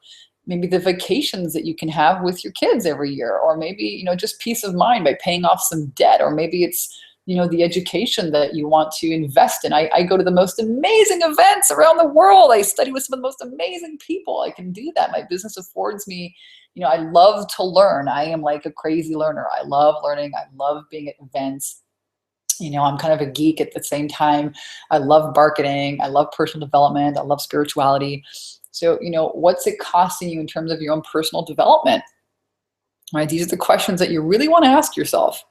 maybe the vacations that you can have with your kids every year? Or maybe, just peace of mind by paying off some debt. Or maybe it's the education that you want to invest in. I go to the most amazing events around the world. I study with some of the most amazing people. I can do that. My business affords me, I love to learn. I am like a crazy learner. I love learning. I love being at events. I'm kind of a geek at the same time. I love marketing. I love personal development. I love spirituality. So, what's it costing you in terms of your own personal development? Right? These are the questions that you really want to ask yourself.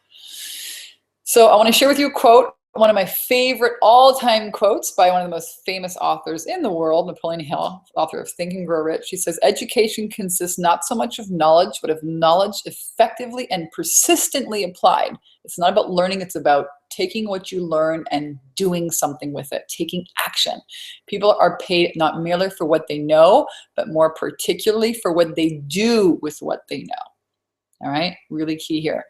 So I want to share with you a quote, one of my favorite all-time quotes by one of the most famous authors in the world, Napoleon Hill, author of Think and Grow Rich. She says, education consists not so much of knowledge, but of knowledge effectively and persistently applied. It's not about learning, it's about taking what you learn and doing something with it, taking action. People are paid not merely for what they know, but more particularly for what they do with what they know. All right, really key here.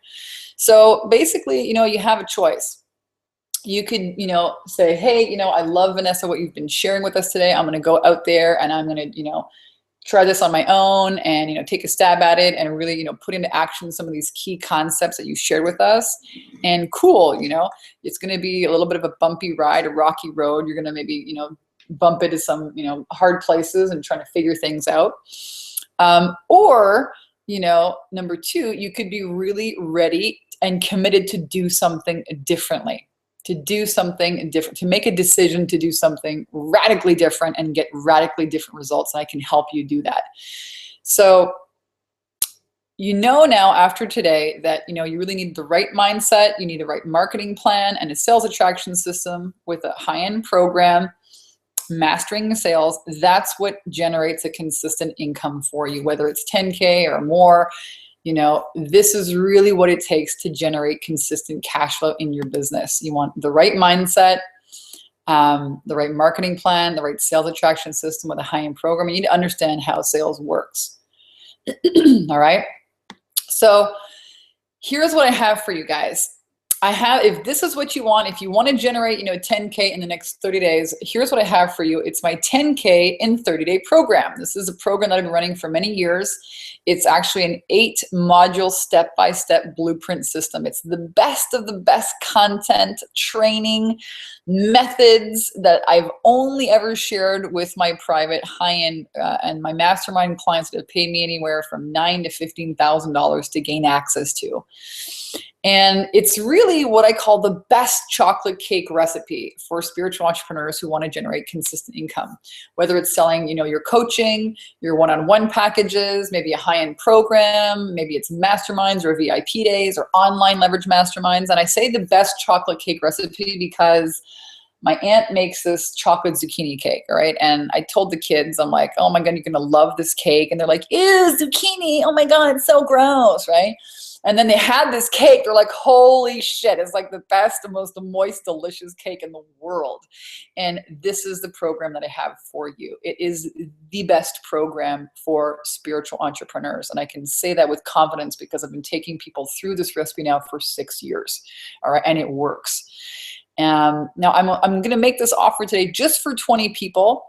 So basically, you have a choice. You could, say, hey, I love, Vanessa, what you've been sharing with us today. I'm going to go out there and I'm going to, try this on my own and, take a stab at it and really, put into action some of these key concepts that you shared with us. And cool, it's going to be a little bit of a bumpy ride, a rocky road. You're going to maybe, bump into some, hard places and trying to figure things out. Or number two, you could be really ready and committed to do something differently, to make a decision to do something radically different and get radically different results. And I can help you do that. So, now after today that, you really need the right mindset, you need the right marketing plan and a sales attraction system with a high-end program. Mastering sales, that's what generates a consistent income for you, whether it's 10K or more. This is really what it takes to generate consistent cash flow in your business. You want the right mindset, the right marketing plan, the right sales attraction system with a high-end program. You need to understand how sales works. All right. So here's what I have for you guys. If this is what you want, if you want to generate, 10K in the next 30 days, here's what I have for you. It's my 10K in 30-day program. This is a program that I've been running for many years. It's actually an 8-module step-by-step blueprint system. It's the best of the best content, training, methods that I've only ever shared with my private high-end and my mastermind clients that have paid me anywhere from $9,000 to $15,000 to gain access to. And it's really what I call the best chocolate cake recipe for spiritual entrepreneurs who want to generate consistent income. Whether it's selling, your coaching, your one-on-one packages, maybe a high-end program, maybe it's masterminds or VIP days or online leverage masterminds. And I say the best chocolate cake recipe because my aunt makes this chocolate zucchini cake, all right? And I told the kids, I'm like, oh my God, you're gonna love this cake. And they're like, ew, zucchini, oh my God, it's so gross, right? And then they had this cake. They're like, holy shit, it's like the best, the most moist, delicious cake in the world. And this is the program that I have for you. It is the best program for spiritual entrepreneurs. And I can say that with confidence because I've been taking people through this recipe now for 6 years, all right? And it works. Now I'm going to make this offer today just for 20 people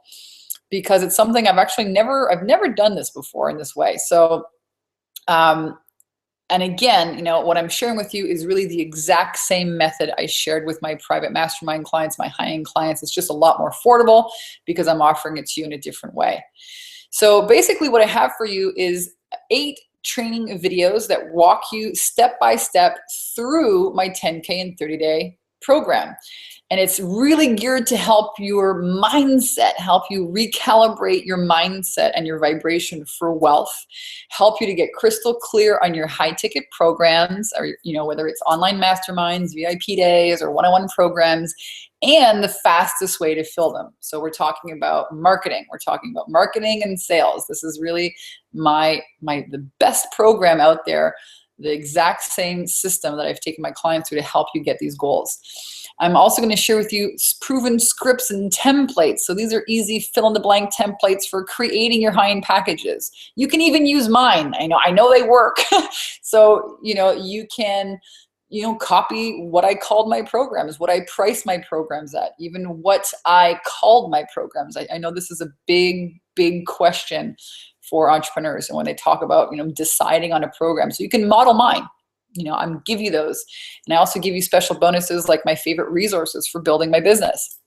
because it's something I've never done this before in this way. So, and again, what I'm sharing with you is really the exact same method I shared with my private mastermind clients, my high-end clients. It's just a lot more affordable because I'm offering it to you in a different way. So basically what I have for you is 8 training videos that walk you step by step through my 10K and 30-day program. And it's really geared to help your mindset, help you recalibrate your mindset and your vibration for wealth, help you to get crystal clear on your high ticket programs, or, whether it's online masterminds, VIP days, or one-on-one programs, and the fastest way to fill them. So we're talking about marketing. We're talking about marketing and sales. This is really the best program out there, the exact same system that I've taken my clients through to help you get these goals. I'm also going to share with you proven scripts and templates. So these are easy fill-in-the-blank templates for creating your high-end packages. You can even use mine. I know they work. So, you can, copy what I called my programs, what I priced my programs at, even what I called my programs. I know this is a big, big question for entrepreneurs and when they talk about, deciding on a program. So you can model mine. I'm give you those. And I also give you special bonuses like my favorite resources for building my business.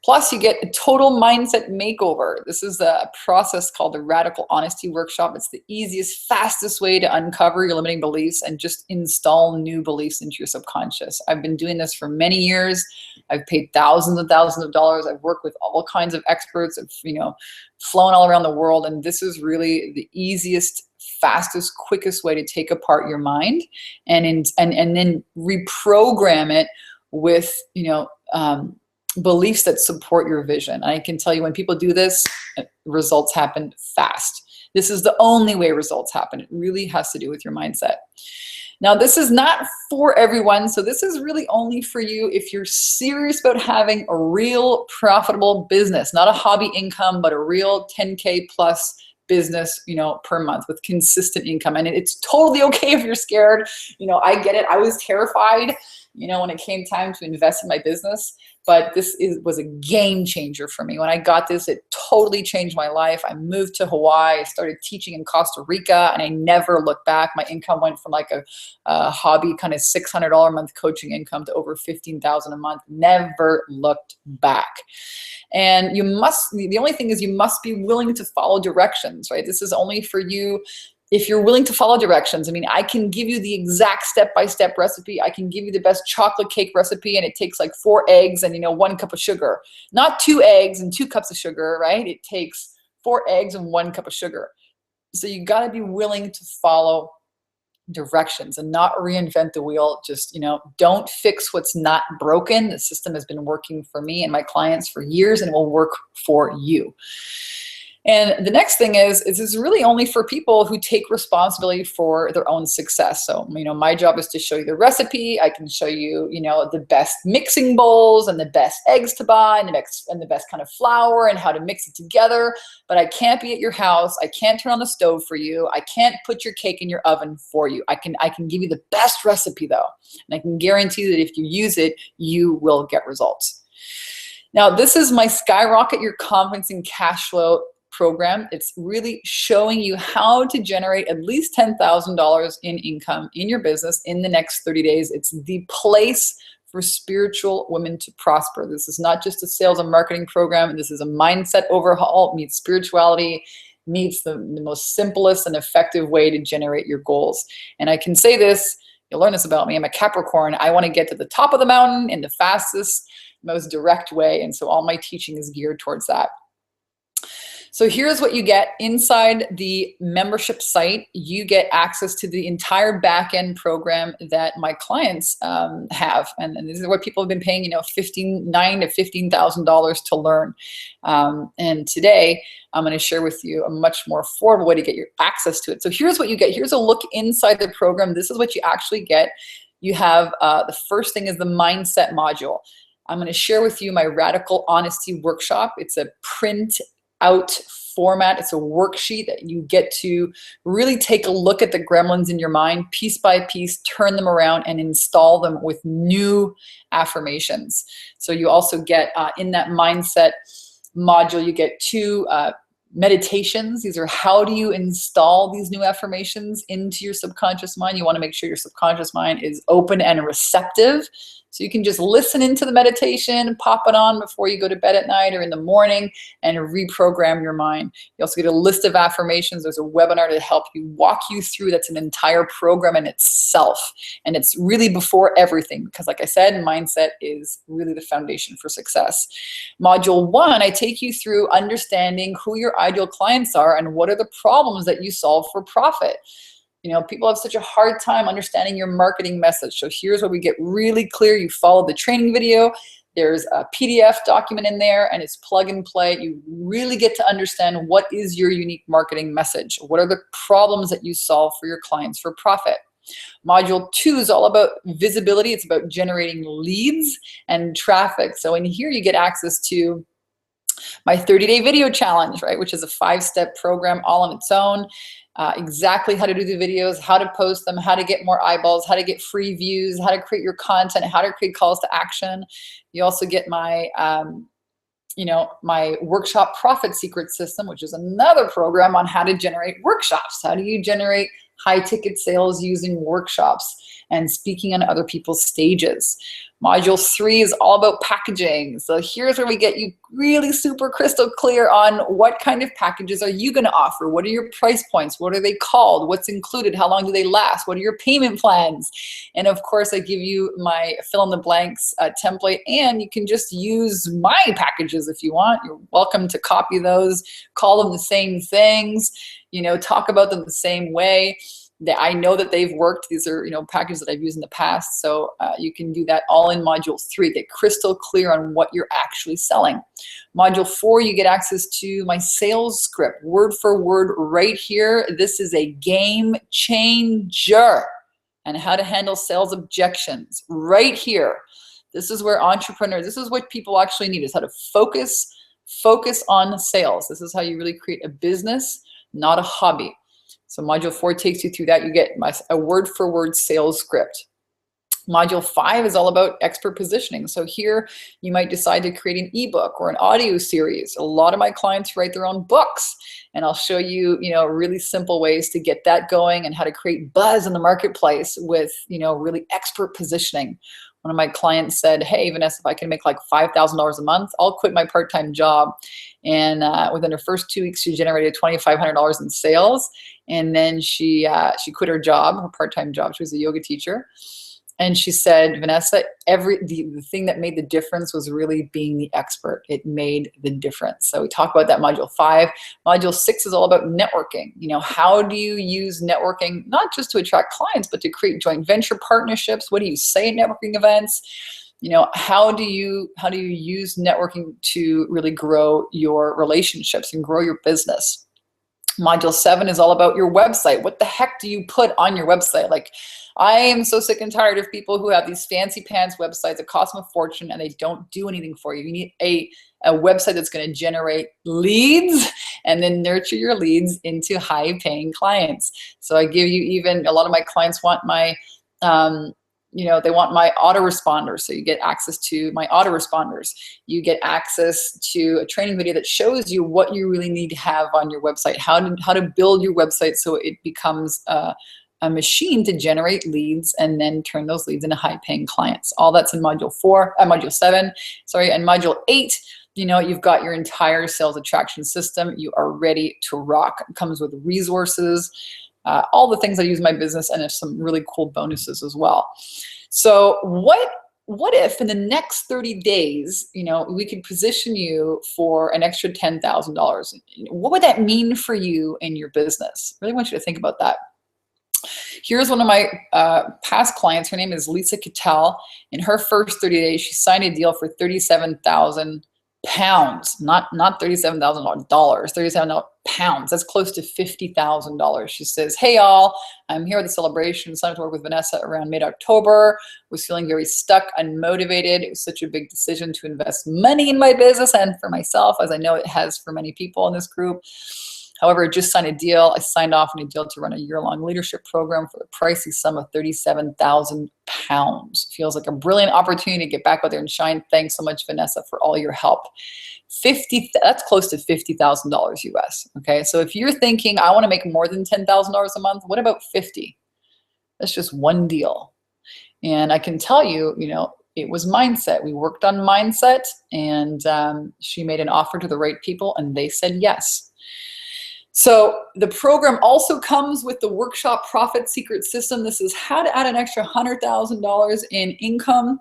Plus, you get a total mindset makeover. This is a process called the Radical Honesty Workshop. It's the easiest, fastest way to uncover your limiting beliefs and just install new beliefs into your subconscious. I've been doing this for many years. I've paid thousands and thousands of dollars. I've worked with all kinds of experts. I've, flown all around the world. And this is really the easiest, fastest, quickest way to take apart your mind and then reprogram it with, beliefs that support your vision. I can tell you when people do this, results happen fast. This is the only way results happen. It really has to do with your mindset. Now, this is not for everyone. So this is really only for you if you're serious about having a real profitable business, not a hobby income, but a real 10K plus business, per month with consistent income. And it's totally okay if you're scared. I get it. I was terrified, when it came time to invest in my business. But this was a game changer for me. When I got this, it totally changed my life. I moved to Hawaii, I started teaching in Costa Rica, and I never looked back. My income went from like a hobby kind of $600 a month coaching income to over $15,000 a month. Never looked back. And the only thing is you must be willing to follow directions, right? This is only for you if you're willing to follow directions. I can give you the exact step-by-step recipe. I can give you the best chocolate cake recipe, and it takes like 4 eggs and 1 cup of sugar. Not 2 eggs and 2 cups of sugar, right? It takes 4 eggs and 1 cup of sugar. So you got to be willing to follow directions and not reinvent the wheel. Just, don't fix what's not broken. The system has been working for me and my clients for years, and it will work for you. And the next thing is really only for people who take responsibility for their own success. So, my job is to show you the recipe. I can show you, the best mixing bowls and the best eggs to buy and the best kind of flour and how to mix it together. But I can't be at your house. I can't turn on the stove for you. I can't put your cake in your oven for you. I can give you the best recipe though. And I can guarantee that if you use it, you will get results. Now, this is my Skyrocket Your Confidence and Cash Flow program. It's really showing you how to generate at least $10,000 in income in your business in the next 30 days. It's the place for spiritual women to prosper. This is not just a sales and marketing program. This is a mindset overhaul. It meets spirituality, meets the most simplest and effective way to generate your goals. And I can say this, you'll learn this about me. I'm a Capricorn. I want to get to the top of the mountain in the fastest, most direct way. And so all my teaching is geared towards that. So here's what you get inside the membership site. You get access to the entire back-end program that my clients have. And this is what people have been paying, $9,000 to $15,000 to learn. And today, I'm going to share with you a much more affordable way to get your access to it. So here's what you get. Here's a look inside the program. This is what you actually get. You have the first thing is the mindset module. I'm going to share with you my Radical Honesty Workshop. It's a print out format. It's a worksheet that you get to really take a look at the gremlins in your mind piece by piece, turn them around and install them with new affirmations. So you also get in that mindset module, you get 2 meditations. These are how do you install these new affirmations into your subconscious mind. You want to make sure your subconscious mind is open and receptive. So you can just listen into the meditation, pop it on before you go to bed at night or in the morning and reprogram your mind. You also get a list of affirmations. There's a webinar to help you walk you through. That's an entire program in itself. And it's really before everything because like I said, mindset is really the foundation for success. Module 1, I take you through understanding who your ideal clients are and what are the problems that you solve for profit. People have such a hard time understanding your marketing message. So here's where we get really clear. You follow the training video. There's a PDF document in there and it's plug and play. You really get to understand what is your unique marketing message. What are the problems that you solve for your clients for profit? Module 2 is all about visibility. It's about generating leads and traffic. So in here you get access to my 30-day video challenge, right? Which is a 5-step program all on its own. Exactly how to do the videos, how to post them, how to get more eyeballs, how to get free views, how to create your content, how to create calls to action. You also get my, my workshop profit secret system, which is another program on how to generate workshops. How do you generate high ticket sales using workshops, and speaking on other people's stages. Module 3 is all about packaging. So here's where we get you really super crystal clear on what kind of packages are you gonna offer? What are your price points? What are they called? What's included? How long do they last? What are your payment plans? And of course, I give you my fill in the blanks template, and you can just use my packages if you want. You're welcome to copy those, call them the same things, talk about them the same way. That I know that they've worked. These are, packages that I've used in the past. So you can do that all in module 3. Get crystal clear on what you're actually selling. Module 4, you get access to my sales script, word for word right here. This is a game changer. And how to handle sales objections right here. This is where this is what people actually need, is how to focus on sales. This is how you really create a business, not a hobby. So module 4 takes you through that. You get a word-for-word sales script. Module 5 is all about expert positioning. So here you might decide to create an ebook or an audio series. A lot of my clients write their own books, and I'll show you, really simple ways to get that going and how to create buzz in the marketplace with, really expert positioning. One of my clients said, hey, Vanessa, if I can make like $5,000 a month, I'll quit my part-time job. And within her first 2 weeks, she generated $2,500 in sales. And then she quit her job, her part-time job. She was a yoga teacher. And she said, Vanessa, the thing that made the difference was really being the expert. It made the difference. So we talk about that module 5. Module 6 is all about networking. How do you use networking, not just to attract clients, but to create joint venture partnerships? What do you say at networking events? How do you use networking to really grow your relationships and grow your business? Module 7 is all about your website. What the heck do you put on your website? Like, I am so sick and tired of people who have these fancy pants websites that cost them a fortune and they don't do anything for you. You need a website that's going to generate leads and then nurture your leads into high paying clients. So I give you, a lot of my clients want my, they want my autoresponders. So you get access to my autoresponders. You get access to a training video that shows you what you really need to have on your website, how to build your website so it becomes a machine to generate leads and then turn those leads into high-paying clients. All that's in module 7, and module 8. You've got your entire sales attraction system. You are ready to rock. It comes with resources, all the things I use in my business, and there's some really cool bonuses as well. So what if in the next 30 days, we could position you for an extra $10,000? What would that mean for you in your business? I really want you to think about that. Here's one of my past clients. Her name is Lisa Cattell. In her first 30 days, she signed a deal for 37,000 pounds, not $37,000, 37 pounds. That's close to $50,000. She says, hey y'all, I'm here at the celebration. Signed up to work with Vanessa around mid-October. Was feeling very stuck, unmotivated. It was such a big decision to invest money in my business and for myself, as I know it has for many people in this group. However, I just signed a deal. I signed off on a deal to run a year-long leadership program for the pricey sum of 37,000 pounds. Feels like a brilliant opportunity to get back out there and shine. Thanks so much, Vanessa, for all your help. That's close to $50,000 US. Okay, so if you're thinking, I want to make more than $10,000 a month, what about 50? That's just one deal. And I can tell you, it was mindset. We worked on mindset, and she made an offer to the right people, and they said yes. So the program also comes with the workshop profit secret system. This is how to add an extra $100,000 in income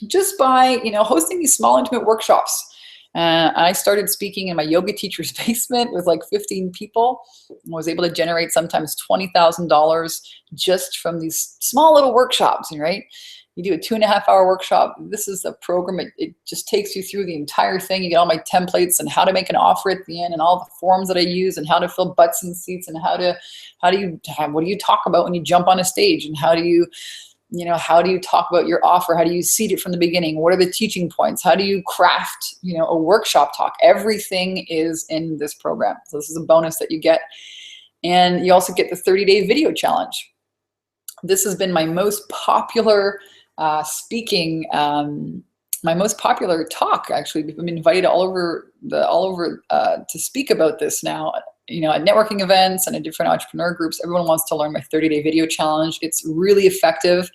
just by, hosting these small intimate workshops. I started speaking in my yoga teacher's basement with like 15 people. I was able to generate sometimes $20,000 just from these small little workshops, right? You do a 2.5-hour workshop. This is the program. It just takes you through the entire thing. You get all my templates and how to make an offer at the end and all the forms that I use and how to fill butts and seats and what do you talk about when you jump on a stage, and how do you talk about your offer? How do you seed it from the beginning? What are the teaching points? How do you craft, a workshop talk? Everything is in this program. So this is a bonus that you get. And you also get the 30-day video challenge. This has been my most popular speaking, my most popular talk. Actually, I've been invited all over to speak about this now. at networking events and at different entrepreneur groups, everyone wants to learn my 30-day video challenge. It's really effective.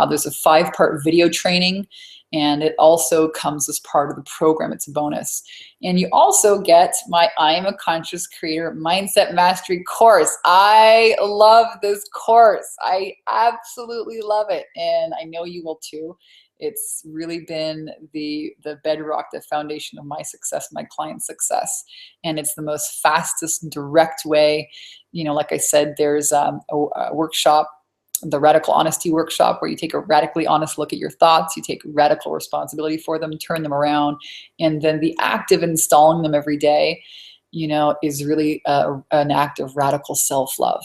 There's a 5-part video training, and it also comes as part of the program. It's a bonus. And you also get my I Am a Conscious Creator Mindset Mastery course. I love this course. I absolutely love it, and I know you will too. It's really been the bedrock, the foundation of my success, my client's success. And it's the most fastest, direct way. Like I said, there's a workshop, the Radical Honesty workshop, where you take a radically honest look at your thoughts, you take radical responsibility for them, turn them around, and then the act of installing them every day, is really an act of radical self-love.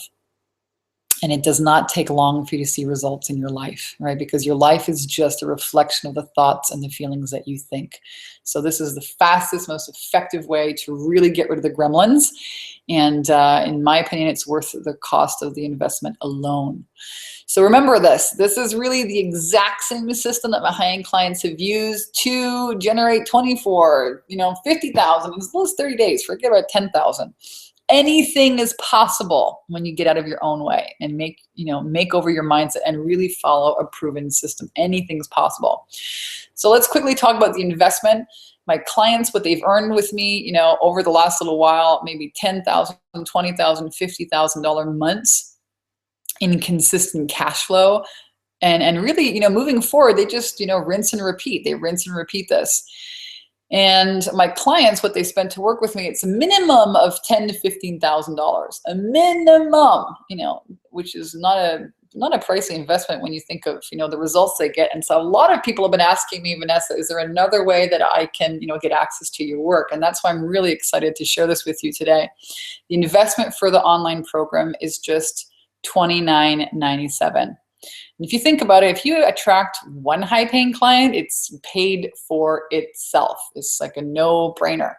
And it does not take long for you to see results in your life, right? Because your life is just a reflection of the thoughts and the feelings that you think. So this is the fastest, most effective way to really get rid of the gremlins. And in my opinion, it's worth the cost of the investment alone. So remember this. This is really the exact same system that my high-end clients have used to generate 24, 50,000 in as little as 30 days. Forget about 10,000. Anything is possible when you get out of your own way and make over your mindset and really follow a proven system. Anything's possible. So let's quickly talk about the investment. My clients, what they've earned with me, over the last little while, maybe $10,000, $20,000, $50,000 months in consistent cash flow. And really, moving forward, they just, rinse and repeat. They rinse and repeat this. And my clients, what they spend to work with me, it's a minimum of $10,000 to $15,000, a minimum, which is not a pricey investment when you think of, the results they get. And so a lot of people have been asking me, Vanessa, is there another way that I can, get access to your work? And that's why I'm really excited to share this with you today. The investment for the online program is just $29.97. And if you think about it, if you attract one high-paying client, it's paid for itself. It's like a no-brainer.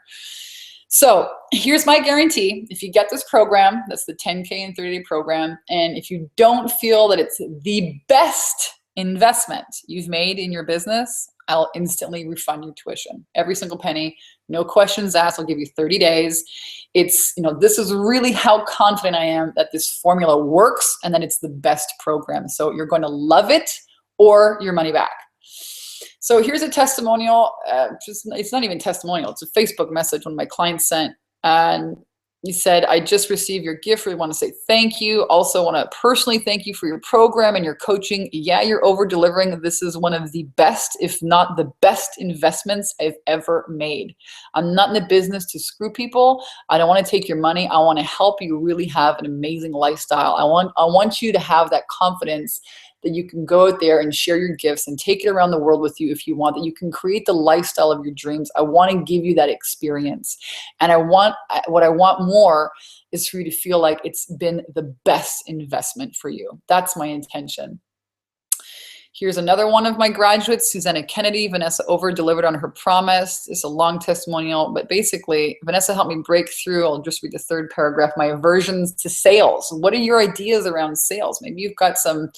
So here's my guarantee. If you get this program, that's the 10K and 30-day program, and if you don't feel that it's the best investment you've made in your business, I'll instantly refund your tuition. Every single penny, no questions asked. I'll give you 30 days. It's, this is really how confident I am that this formula works and that it's the best program. So you're going to love it or your money back. So here's a testimonial. It's not even testimonial. It's a Facebook message one of my clients sent. And he said, I just received your gift. Really want to say thank you. Also want to personally thank you for your program and your coaching. Yeah, you're over delivering. This is one of the best, if not the best investments I've ever made. I'm not in the business to screw people. I don't want to take your money. I want to help you really have an amazing lifestyle. I want you to have that confidence that you can go out there and share your gifts and take it around the world with you if you want, that you can create the lifestyle of your dreams. I want to give you that experience. And what I want more is for you to feel like it's been the best investment for you. That's my intention. Here's another one of my graduates, Susanna Kennedy. Vanessa over-delivered on her promise. It's a long testimonial, but basically, Vanessa helped me break through. I'll just read the third paragraph. My aversions to sales. What are your ideas around sales? Maybe you've got some,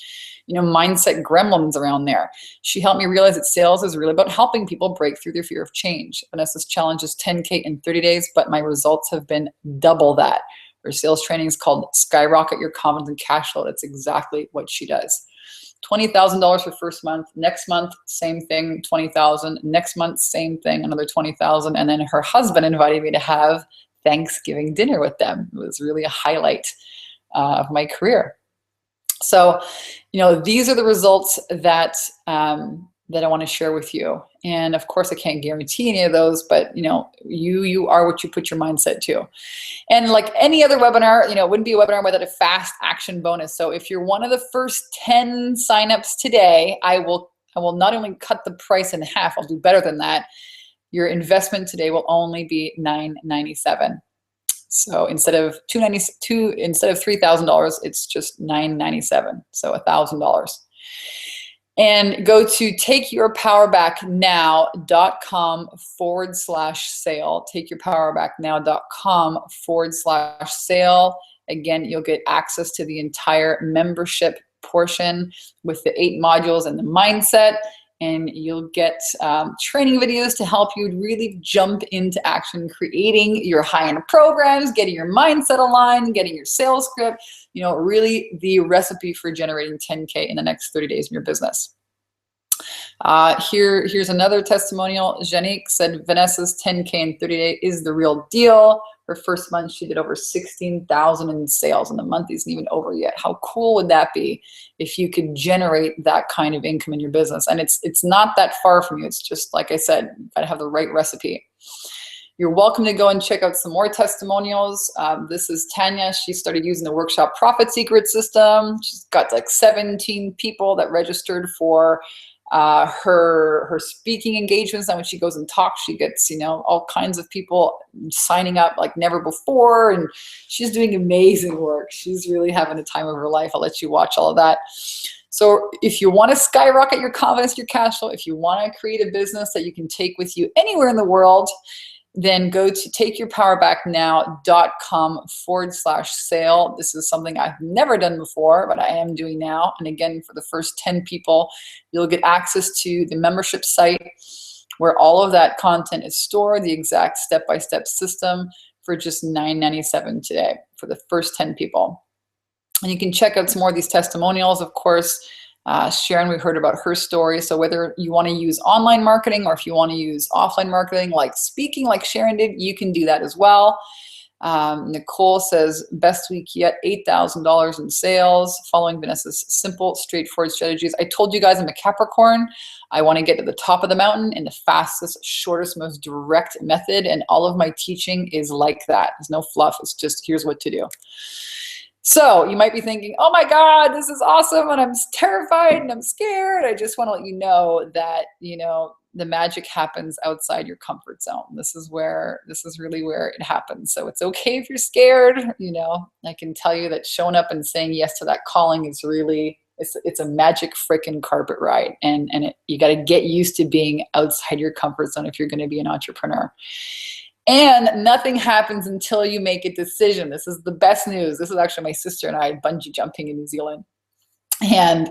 mindset gremlins around there. She helped me realize that sales is really about helping people break through their fear of change. Vanessa's challenge is 10K in 30 days, but my results have been double that. Her sales training is called Skyrocket Your Confidence and Cash Flow. That's exactly what she does. $20,000 for first month. Next month, same thing, 20,000. Next month, same thing, another 20,000. And then her husband invited me to have Thanksgiving dinner with them. It was really a highlight of my career. So, these are the results that I want to share with you. And of course, I can't guarantee any of those, but you are what you put your mindset to. And like any other webinar, it wouldn't be a webinar without a fast action bonus. So if you're one of the first 10 signups today, I will not only cut the price in half, I'll do better than that. Your investment today will only be $997. So instead of $3,000, it's just $997. So $1,000. And go to takeyourpowerbacknow.com/sale. Takeyourpowerbacknow.com/sale. Again, you'll get access to the entire membership portion with the 8 modules and the mindset. and you'll get training videos to help you really jump into action, creating your high-end programs, getting your mindset aligned, getting your sales script, really the recipe for generating 10K in the next 30 days in your business. Here's another testimonial. Janique said Vanessa's 10K in 30 days is the real deal. Her first month, she did over 16,000 in sales, and the month isn't even over yet. How cool would that be if you could generate that kind of income in your business? And it's not that far from you. It's just, like I said, you gotta have the right recipe. You're welcome to go and check out some more testimonials. This is Tanya. She started using the workshop Profit Secret System. She's got like 17 people that registered for her speaking engagements. And when she goes and talks, she gets, all kinds of people signing up like never before. And she's doing amazing work. She's really having the time of her life. I'll let you watch all of that. So if you want to skyrocket your confidence, your cash flow, if you want to create a business that you can take with you anywhere in the world, then go to takeyourpowerbacknow.com/sale. This is something I've never done before, but I am doing now. And again, for the first 10 people, you'll get access to the membership site where all of that content is stored, the exact step-by-step system, for just $9.97 today for the first 10 people. And you can check out some more of these testimonials, of course. Sharon, we heard about her story. So whether you want to use online marketing or if you want to use offline marketing, like speaking, like Sharon did, you can do that as well. Nicole says, best week yet, $8,000 in sales, following Vanessa's simple, straightforward strategies. I told you guys I'm a Capricorn. I want to get to the top of the mountain in the fastest, shortest, most direct method. And all of my teaching is like that. There's no fluff. It's just, here's what to do. So you might be thinking, oh my God, this is awesome, and I'm terrified and I'm scared. I just want to let you know that, the magic happens outside your comfort zone. This is really where it happens. So it's okay if you're scared. I can tell you that showing up and saying yes to that calling is really, it's a magic freaking carpet ride. And you got to get used to being outside your comfort zone if you're going to be an entrepreneur. And nothing happens until you make a decision. This is the best news. This is actually my sister and I bungee jumping in New Zealand. And,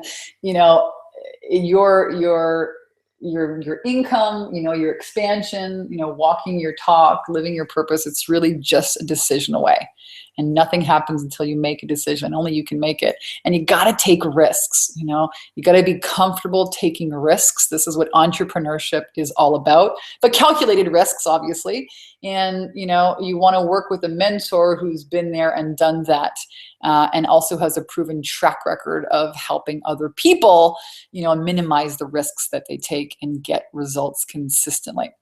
your income, your expansion, walking your talk, living your purpose, it's really just a decision away. And nothing happens until you make a decision. Only you can make it. And you got to take risks. You got to be comfortable taking risks. This is what entrepreneurship is all about, but calculated risks, obviously. And, you want to work with a mentor who's been there and done that, and also has a proven track record of helping other people, minimize the risks that they take and get results consistently.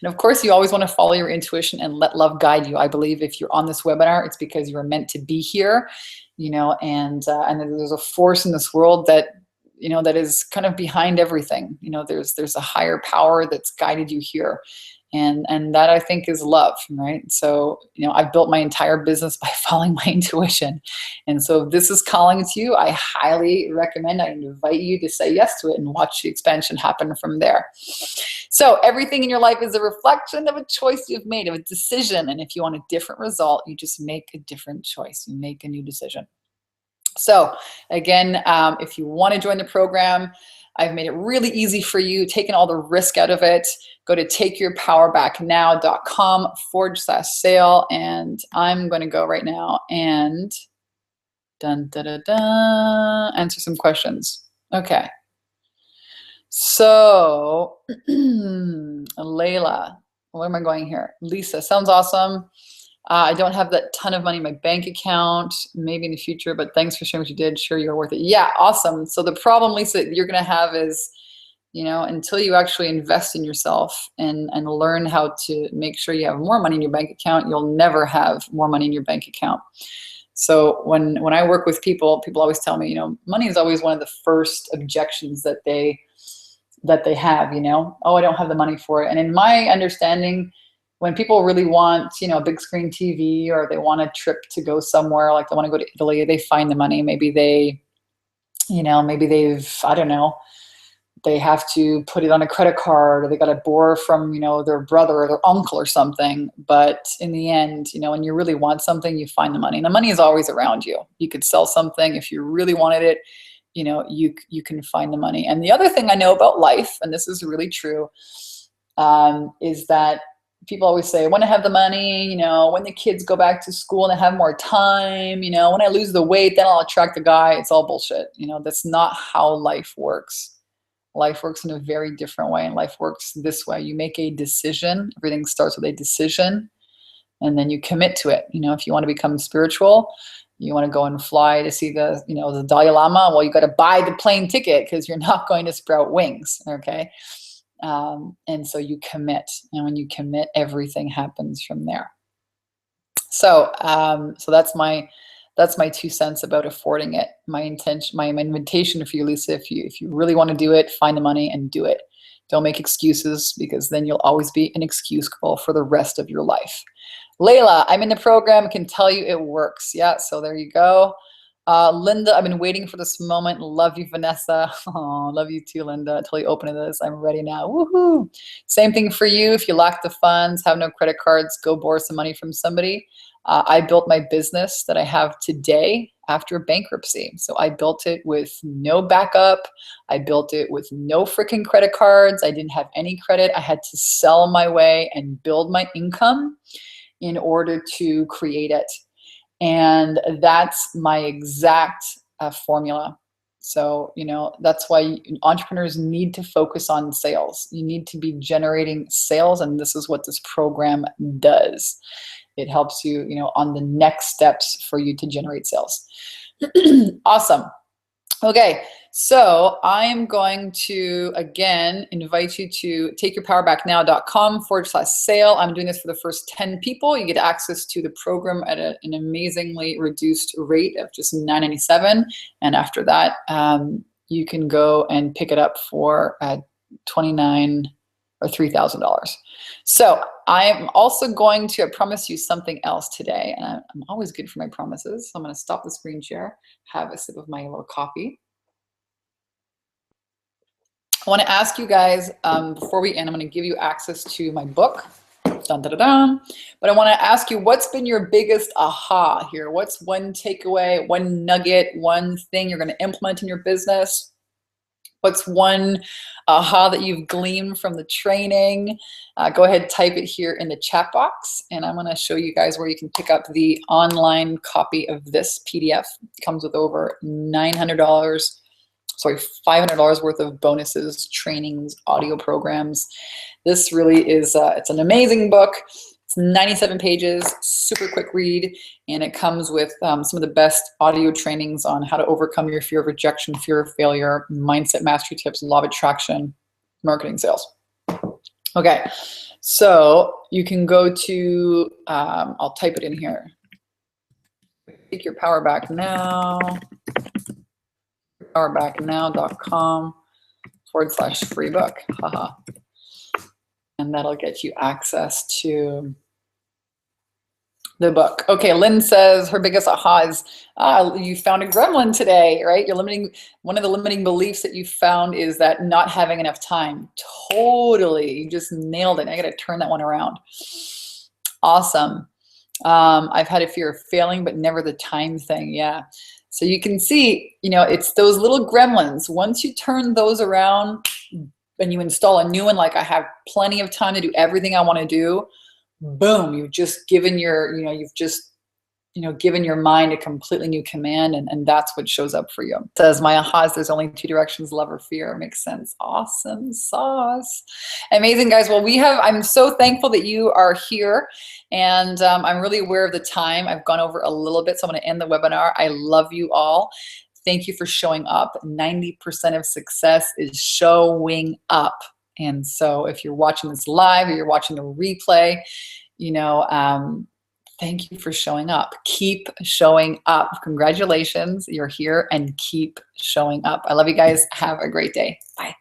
And of course, you always want to follow your intuition and let love guide you. I believe if you're on this webinar, it's because you were meant to be here, and there's a force in this world that, that is kind of behind everything. There's a higher power that's guided you here. And that, I think, is love, right? So, I've built my entire business by following my intuition. And so if this is calling to you, I highly recommend, I invite you to say yes to it and watch the expansion happen from there. So everything in your life is a reflection of a choice you've made, of a decision. And if you want a different result, you just make a different choice. You make a new decision. So again, if you want to join the program, I've made it really easy for you, taken all the risk out of it. Go to takeyourpowerbacknow.com/sale. And I'm going to go right now and answer some questions. Okay. So Layla, where am I going here? Lisa, sounds awesome. I don't have that ton of money in my bank account, maybe in the future, but thanks for sharing what you did. Sure, you're worth it. Yeah, awesome. So the problem, Lisa, that you're going to have is, until you actually invest in yourself and learn how to make sure you have more money in your bank account, you'll never have more money in your bank account. So when I work with people always tell me, money is always one of the first objections that they have, oh, I don't have the money for it. And in my understanding, when people really want, a big screen TV, or they want a trip to go somewhere, like they want to go to Italy, they find the money. Maybe they, I don't know, they have to put it on a credit card, or they got to borrow from, their brother or their uncle or something. But in the end, when you really want something, you find the money. And the money is always around you. You could sell something if you really wanted it. you know, you can find the money. And the other thing I know about life, and this is really true, is that people always say, when I have the money, you know, when the kids go back to school and I have more time, you know, when I lose the weight, then I'll attract a guy. It's all bullshit. You know, that's not how life works. Life works in a very different way, and life works this way. You make a decision. Everything starts with a decision, and then you commit to it. You know, if you want to become spiritual, you want to go and fly to see the, you know, the Dalai Lama, well, you got to buy the plane ticket because you're not going to sprout wings, okay? And so you commit, and when you commit, everything happens from there. So, so that's my 2 cents about affording it. My intention, my invitation for you, Lisa, if you really want to do it, find the money and do it. Don't make excuses, because then you'll always be an excuse girl for the rest of your life. Layla, I'm in the program, can tell you it works. Yeah, so there you go. Linda, I've been waiting for this moment. Love you, Vanessa. Oh, love you too, Linda. Until you open this, I'm ready now. Woohoo! Same thing for you. If you lack the funds, have no credit cards, go borrow some money from somebody. I built my business that I have today after bankruptcy. So I built it with no backup. I built it with no freaking credit cards. I didn't have any credit. I had to sell my way and build my income in order to create it. And that's my exact formula. So, you know, that's why entrepreneurs need to focus on sales. You need to be generating sales, and this is what this program does. It helps you, you know, on the next steps for you to generate sales. Awesome. Okay, so I'm going to, again, invite you to takeyourpowerbacknow.com/sale. I'm doing this for the first 10 people. You get access to the program at an amazingly reduced rate of just $9.97. And after that, you can go and pick it up for $29,000 or $3,000. So I'm also going to, I promise you something else today, and I'm always good for my promises. So I'm going to stop the screen share, have a sip of my little coffee. I want to ask you guys, before we end, I'm going to give you access to my book. Dun, dun, dun, dun. But I want to ask you, what's been your biggest aha here? What's one takeaway, one nugget, one thing you're going to implement in your business? What's one aha that you've gleaned from the training? Go ahead, type it here in the chat box, and I'm going to show you guys where you can pick up the online copy of this PDF. It comes with over $500 worth of bonuses, trainings, audio programs. This really is, it's an amazing book. It's 97 pages, super quick read, and it comes with some of the best audio trainings on how to overcome your fear of rejection, fear of failure, mindset mastery tips, law of attraction, marketing, sales. Okay, so you can go to, I'll type it in here. Take your power back now. powerbacknow.com/free book. Haha. And that'll get you access to the book. Okay, Lynn says her biggest aha is you found a gremlin today, right? One of the limiting beliefs that you found is that not having enough time. Totally, you just nailed it. I got to turn that one around. Awesome. I've had a fear of failing, but never the time thing. Yeah. So you can see, you know, it's those little gremlins. Once you turn those around and you install a new one, like I have plenty of time to do everything I want to do, boom, you've just given your, given your mind a completely new command, and that's what shows up for you. It says, my aha is there's only 2 directions, love or fear. Makes sense. Awesome sauce. Amazing, guys. Well, I'm so thankful that you are here, and I'm really aware of the time. I've gone over a little bit, so I'm going to end the webinar. I love you all. Thank you for showing up. 90% of success is showing up. And so if you're watching this live or you're watching the replay, thank you for showing up. Keep showing up. Congratulations, you're here, and keep showing up. I love you guys. Have a great day. Bye.